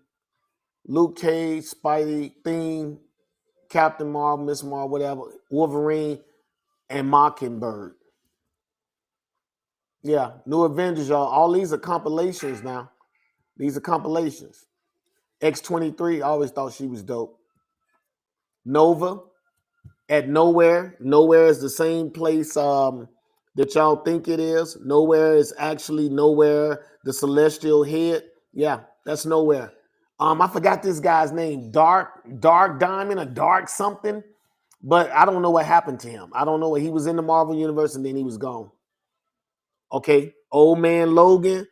Luke Cage, Spidey, Thing, Captain Marvel, Miss Marvel, whatever, Wolverine, and Mockingbird. Yeah, New Avengers, y'all. All these are compilations now. These are compilations. X-23, I always thought she was dope. Nova, at Nowhere. Nowhere is the same place that y'all think it is. Nowhere is actually Nowhere, the celestial head. Yeah, that's Nowhere. I forgot this guy's name. Dark Diamond or Dark something. But I don't know what happened to him. I don't know. He was in the Marvel Universe and then he was gone. Okay. Old Man Logan.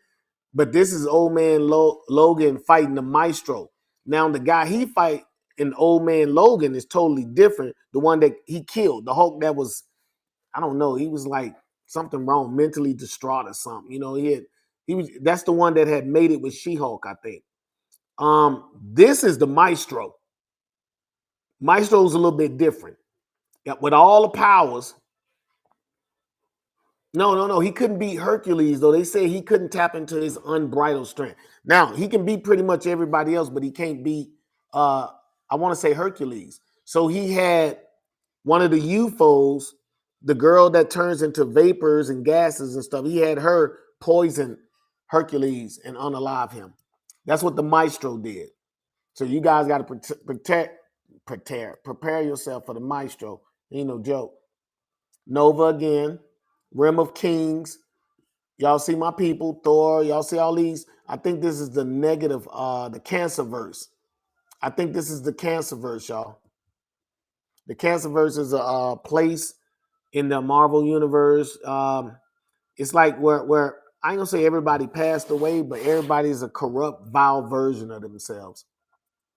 But this is Old Man Logan fighting the Maestro. Now, the guy he fight in Old Man Logan is totally different. The one that he killed, the Hulk that was, I don't know, he was like something wrong, mentally distraught or something. You know, that's the one that had made it with She-Hulk, I think. This is the Maestro. Maestro's a little bit different. Yeah, with all the powers. No. He couldn't beat Hercules, though. They say he couldn't tap into his unbridled strength. Now, he can beat pretty much everybody else, but he can't beat, I want to say Hercules. So he had one of the UFOs, the girl that turns into vapors and gases and stuff. He had her poison Hercules and unalive him. That's what the Maestro did. So you guys got to prepare yourself for the Maestro. Ain't no joke. Nova again. Realm of Kings. Y'all see my people, Thor. Y'all see all these. I think this is the negative, the Cancerverse. I think this is the Cancerverse, y'all. The Cancerverse is a place in the Marvel universe. It's like where I ain't gonna say everybody passed away, but everybody's a corrupt, vile version of themselves.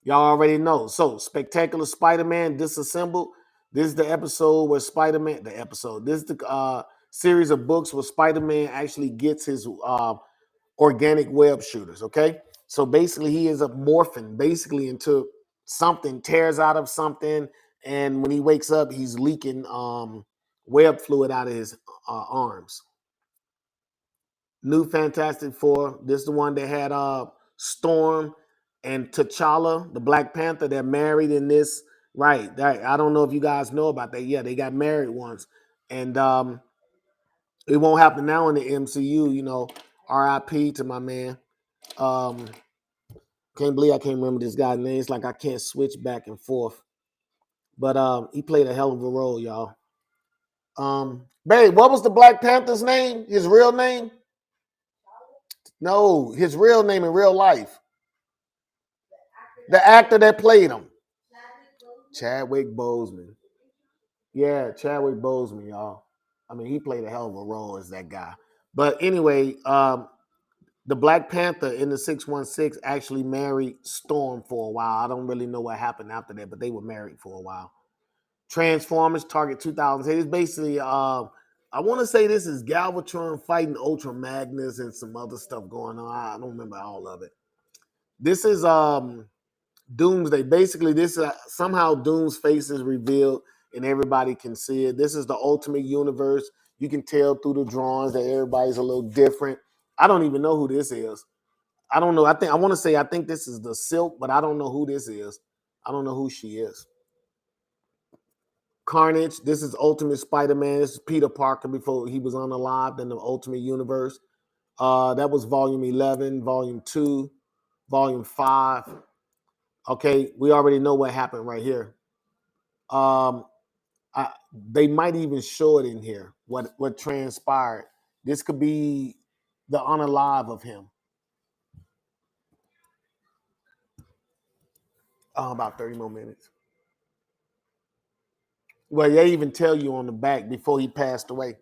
Y'all already know. So, Spectacular Spider-Man Disassembled. This is the episode where Spider-Man, this is the series of books where Spider-Man actually gets his organic web shooters, okay? So basically he is a morphin basically into something, tears out of something, and when he wakes up, he's leaking web fluid out of his arms. New Fantastic Four. This is the one that had Storm and T'Challa, the Black Panther. They're married in this. Right. I don't know if you guys know about that. Yeah, they got married once. And it won't happen now in the MCU, you know. RIP to my man. Can't believe I can't remember this guy's name. It's like I can't switch back and forth. But he played a hell of a role, y'all. Babe, what was the Black Panther's name? His real name? No, his real name in real life. The actor that played him. Chadwick Boseman. Yeah, Chadwick Boseman, y'all. I mean, he played a hell of a role as that guy. But anyway, the Black Panther in the 616 actually married Storm for a while. I don't really know what happened after that, but they were married for a while. Transformers Target 2008. It's basically, I want to say this is Galvatron fighting Ultra Magnus and some other stuff going on. I don't remember all of it. This is Doomsday. Basically, this is somehow Doom's face is revealed and everybody can see it. This is the Ultimate Universe. You can tell through the drawings that everybody's a little different. I don't even know who this is. I don't know. I think this is the Silk, but I don't know who this is. I don't know who she is. Carnage. This is Ultimate Spider-Man. This is Peter Parker before he was unalived in the Ultimate Universe. That was Volume 11, Volume 2, Volume 5. Okay, we already know what happened right here. They might even show it in here, what transpired. This could be the unalive of him. About 30 more minutes. Well, they even tell you on the back before he passed away.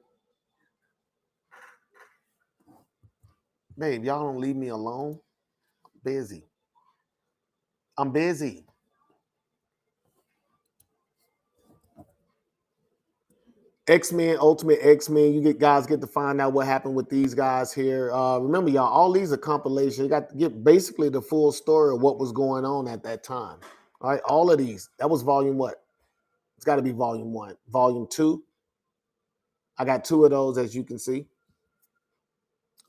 Babe, y'all don't leave me alone. Busy. I'm busy. X-Men, Ultimate X-Men. You get to find out what happened with these guys here. Remember, y'all, all these are compilations. You got to get basically the full story of what was going on at that time. All right, all of these. That was volume what? It's got to be volume 1. Volume 2. I got 2 of those, as you can see.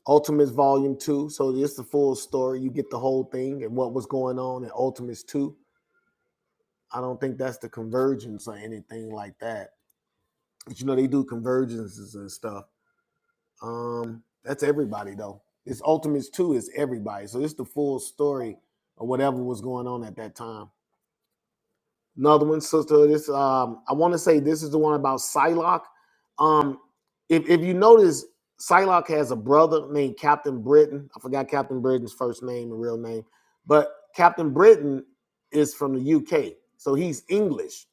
Ultimates Volume 2. So it's the full story. You get the whole thing and what was going on in Ultimates 2. I don't think that's the convergence or anything like that. But you know, they do convergences and stuff. That's everybody though. It's Ultimates 2 is everybody. So it's the full story of whatever was going on at that time. Another one, sister. This I want to say this is the one about Psylocke. Um, if you notice, Psylocke has a brother named Captain Britain. I forgot Captain Britain's first name and real name, but Captain Britain is from the UK, so he's English.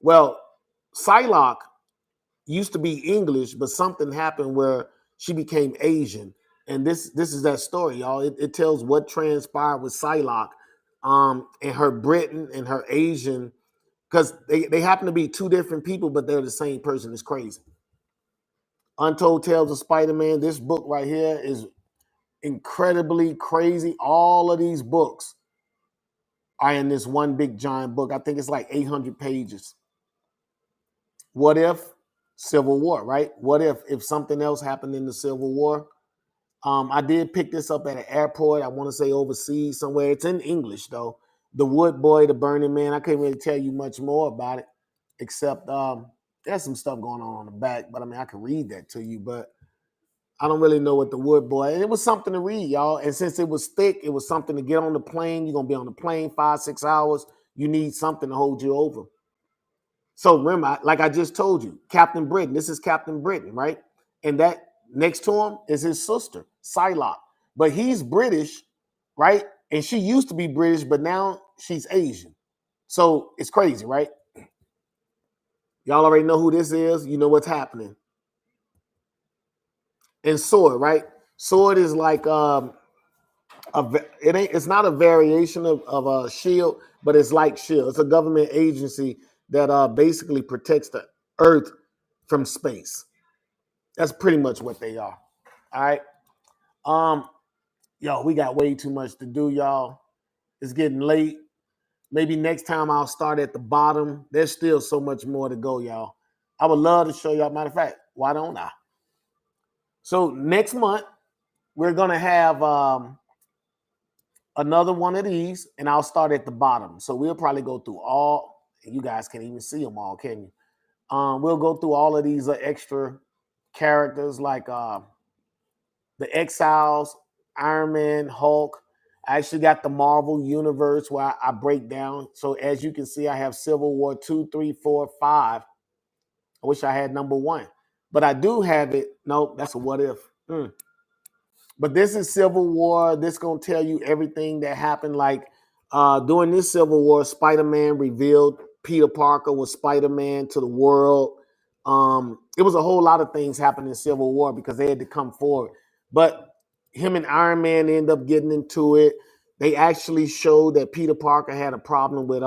Well, Psylocke used to be English, but something happened where she became Asian. And this is that story, y'all. It tells what transpired with Psylocke, and her Britain and her Asian, because they happen to be two different people, but they're the same person. It's crazy. Untold Tales of Spider-Man. This book right here is incredibly crazy. All of these books are in this one big giant book. I think it's like 800 pages. What if Civil War, right? What if something else happened in the Civil War? I did pick this up at an airport. I want to say overseas somewhere. It's in English though. The Wood Boy, the Burning Man. I couldn't really tell you much more about it, except there's some stuff going on the back. But I mean, I can read that to you. But I don't really know what the Wood Boy. And it was something to read, y'all. And since it was thick, it was something to get on the plane. You're gonna be on the plane 5-6 hours. You need something to hold you over. So remember, like I just told you, Captain Britain. This is Captain Britain, right? And that next to him is his sister, Psylocke. But he's British, right? And she used to be British, but now she's Asian. So it's crazy, right? Y'all already know who this is. You know what's happening. And Sword, right? Sword is like it's not a variation of a Shield, but it's like Shield. It's a government agency that basically protects the Earth from space. That's pretty much what they are. All right. Yo, we got way too much to do, y'all. It's getting late. Maybe next time I'll start at the bottom. There's still so much more to go, y'all. I would love to show y'all. Matter of fact, why don't I? So next month we're gonna have another one of these, and I'll start at the bottom. So we'll probably go through all. You guys can't even see them all, can you? We'll go through all of these extra characters like the Exiles, Iron Man, Hulk. I actually got the Marvel Universe where I break down. So as you can see, I have Civil War 2, 3, 4, 5. I wish I had number 1. But I do have it. No, that's a what if. But this is Civil War. This gonna tell you everything that happened. Like during this Civil War, Spider-Man revealed Peter Parker was Spider-Man to the world. It was a whole lot of things happening in Civil War because they had to come forward. But him and Iron Man end up getting into it. They actually showed that Peter Parker had a problem with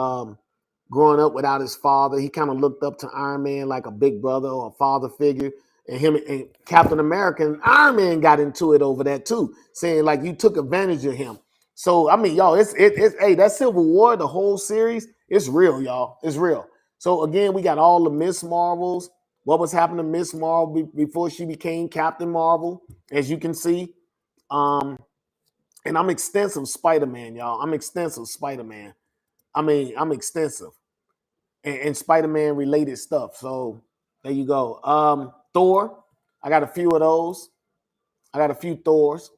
growing up without his father. He kind of looked up to Iron Man like a big brother or a father figure. And him and Captain America and Iron Man got into it over that too, saying like you took advantage of him. So I mean, y'all, it's hey, that Civil War, the whole series, it's real, y'all. It's real. So again, we got all the Miss Marvels. What was happening to Miss Marvel before she became Captain Marvel, as you can see. And I'm extensive Spider-Man, y'all. I'm extensive Spider-Man. I mean, I'm extensive and Spider-Man related stuff. So there you go. Thor, I got a few of those. I got a few Thors.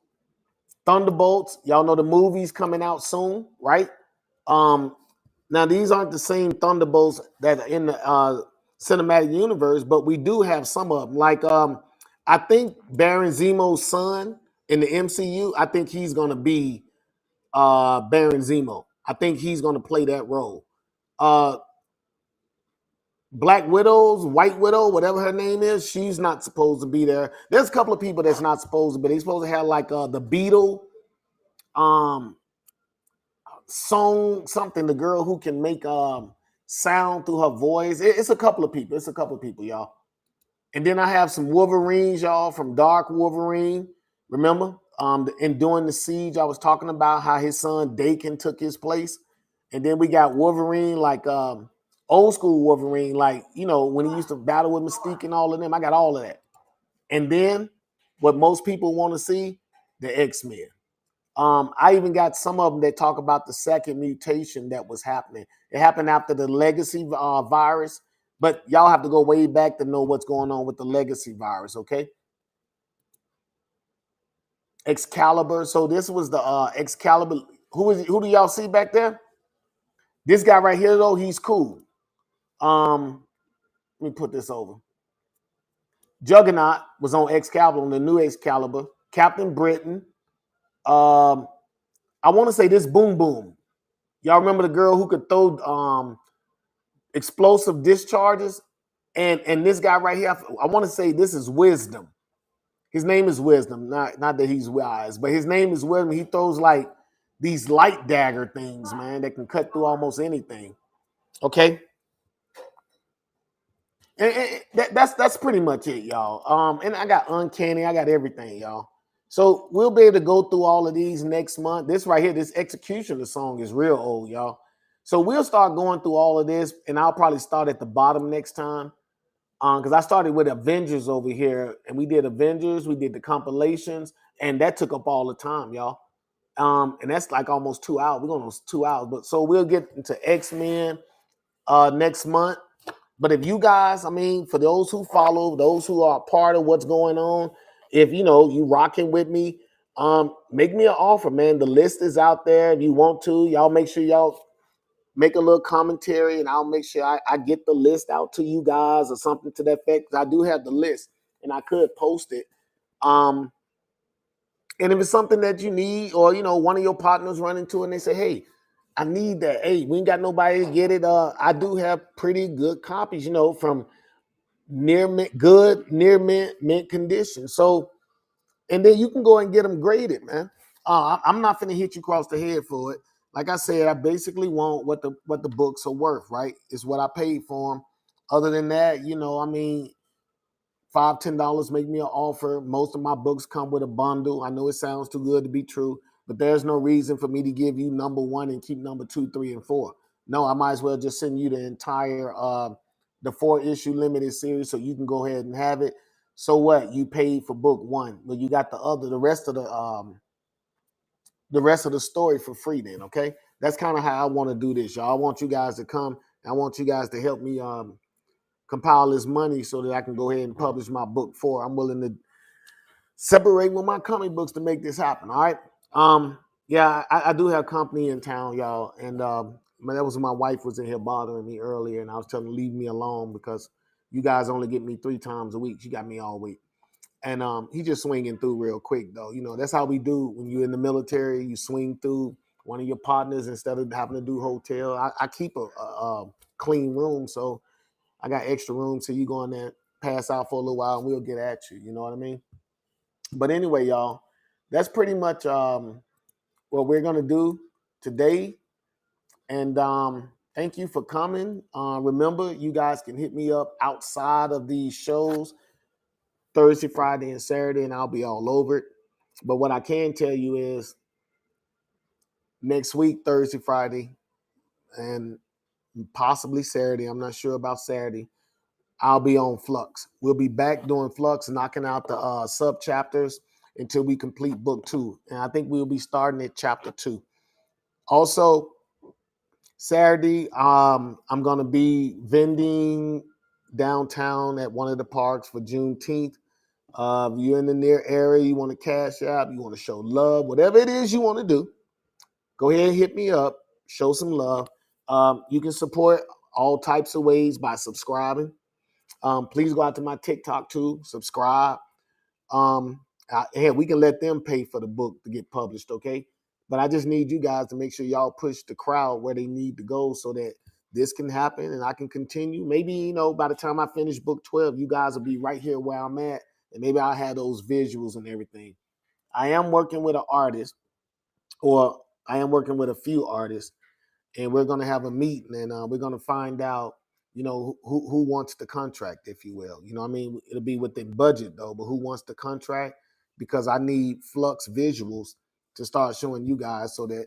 Thunderbolts, y'all know the movie's coming out soon, right? Now these aren't the same Thunderbolts that are in the cinematic universe, but we do have some of them. Like I think Baron Zemo's son in the MCU, I think he's gonna be Baron Zemo. I think he's gonna play that role. Uh, Black Widows, White Widow, whatever her name is, she's not supposed to be there. There's a couple of people that's not supposed to, but they're supposed to have like the Beetle, um, song something. The girl who can make sound through her voice. It's a couple of people. It's a couple of people, y'all. And then I have some Wolverines, y'all, from Dark Wolverine. Remember, and during the siege, I was talking about how his son Dakin took his place. And then we got Wolverine, like old school Wolverine, like, when he used to battle with Mystique and all of them. I got all of that. And then what most people want to see, the X-Men. I even got some of them that talk about the second mutation that was happening. It happened after the legacy virus, but y'all have to go way back to know what's going on with the legacy virus, okay? Excalibur. So this was the Excalibur. Who do y'all see back there? This guy right here, though, he's cool. Let me put this over. Juggernaut was on Excalibur, on the new Excalibur. Captain Britain. I want to say this Boom Boom. Y'all remember the girl who could throw explosive discharges? And this guy right here, I want to say this is Wisdom. His name is Wisdom, not that he's wise, but his name is Wisdom. He throws like these light dagger things, man, that can cut through almost anything. Okay. And that's pretty much it, y'all. And I got Uncanny, I got everything, y'all. So we'll be able to go through all of these next month. This right here, this Executioner song is real old, y'all. So we'll start going through all of this, and I'll probably start at the bottom next time. Because I started with Avengers over here, and we did Avengers, we did the compilations, and that took up all the time, y'all. And that's like almost 2 hours. We're going on 2 hours, but so we'll get into X-Men next month. But if you guys, I mean, for those who follow, those who are part of what's going on, if you rocking with me, make me an offer, man. The list is out there. If you want to, y'all make sure y'all make a little commentary, and I'll make sure I get the list out to you guys or something to that effect. I do have the list, and I could post it. And if it's something that you need, or one of your partners run into it and they say, "Hey, I need that. Hey, we ain't got nobody to get it." I do have pretty good copies, from near mint, good, near mint condition. So, and then you can go and get them graded, man. I'm not finna hit you across the head for it. Like I said, I basically want what the books are worth, right? It's what I paid for them. Other than that, I mean, $5-10 make me an offer. Most of my books come with a bundle. I know it sounds too good to be true, but there's no reason for me to give you number one and keep number 2, 3, and 4. No, I might as well just send you the entire the 4-issue limited series so you can go ahead and have it. So what? You paid for book 1, but you got the rest of the story for free. Then, okay, that's kind of how I want to do this, y'all. I want you guys to come. I want you guys to help me compile this money so that I can go ahead and publish my book 4. I'm willing to separate with my comic books to make this happen. All right. Yeah, I do have company in town, y'all, and that was my wife was in here bothering me earlier, and I was telling her to leave me alone because you guys only get me 3 times a week. She got me all week, and he just swinging through real quick though. That's how we do when you're in the military. You swing through one of your partners instead of having to do hotel. I keep a clean room, so I got extra room, so you go in there, pass out for a little while, and we'll get at you. You know what I mean? But anyway, y'all, that's pretty much what we're gonna do today. And thank you for coming. Remember, you guys can hit me up outside of these shows Thursday, Friday, and Saturday, and I'll be all over it. But what I can tell you is next week, Thursday, Friday, and possibly Saturday. I'm not sure about Saturday. I'll be on Flux. We'll be back doing Flux, knocking out the sub chapters until we complete book 2. And I think we'll be starting at chapter 2. Also, Saturday, I'm going to be vending downtown at one of the parks for Juneteenth. If you're in the near area, you want to cash out, you want to show love, whatever it is you want to do, go ahead and hit me up, show some love. You can support all types of ways by subscribing. Please go out to my TikTok too, subscribe. Hey, we can let them pay for the book to get published, okay? But I just need you guys to make sure y'all push the crowd where they need to go so that this can happen and I can continue. Maybe, by the time I finish book 12, you guys will be right here where I'm at. And maybe I'll have those visuals and everything. I am working with an artist, or I am working with a few artists, and we're going to have a meeting, and we're going to find out, who wants the contract, if you will. I mean, it'll be within budget though, but who wants the contract? Because I need Flux visuals to start showing you guys so that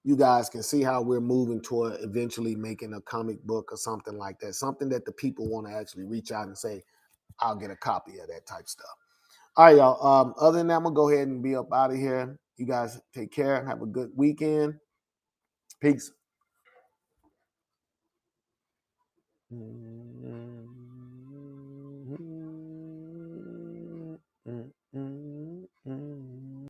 you guys can see how we're moving toward eventually making a comic book or something like that. Something that the people want to actually reach out and say, I'll get a copy of that type stuff. All right, y'all. Other than that, I'm going to go ahead and be up out of here. You guys take care and have a good weekend. Peace. Mm-hmm.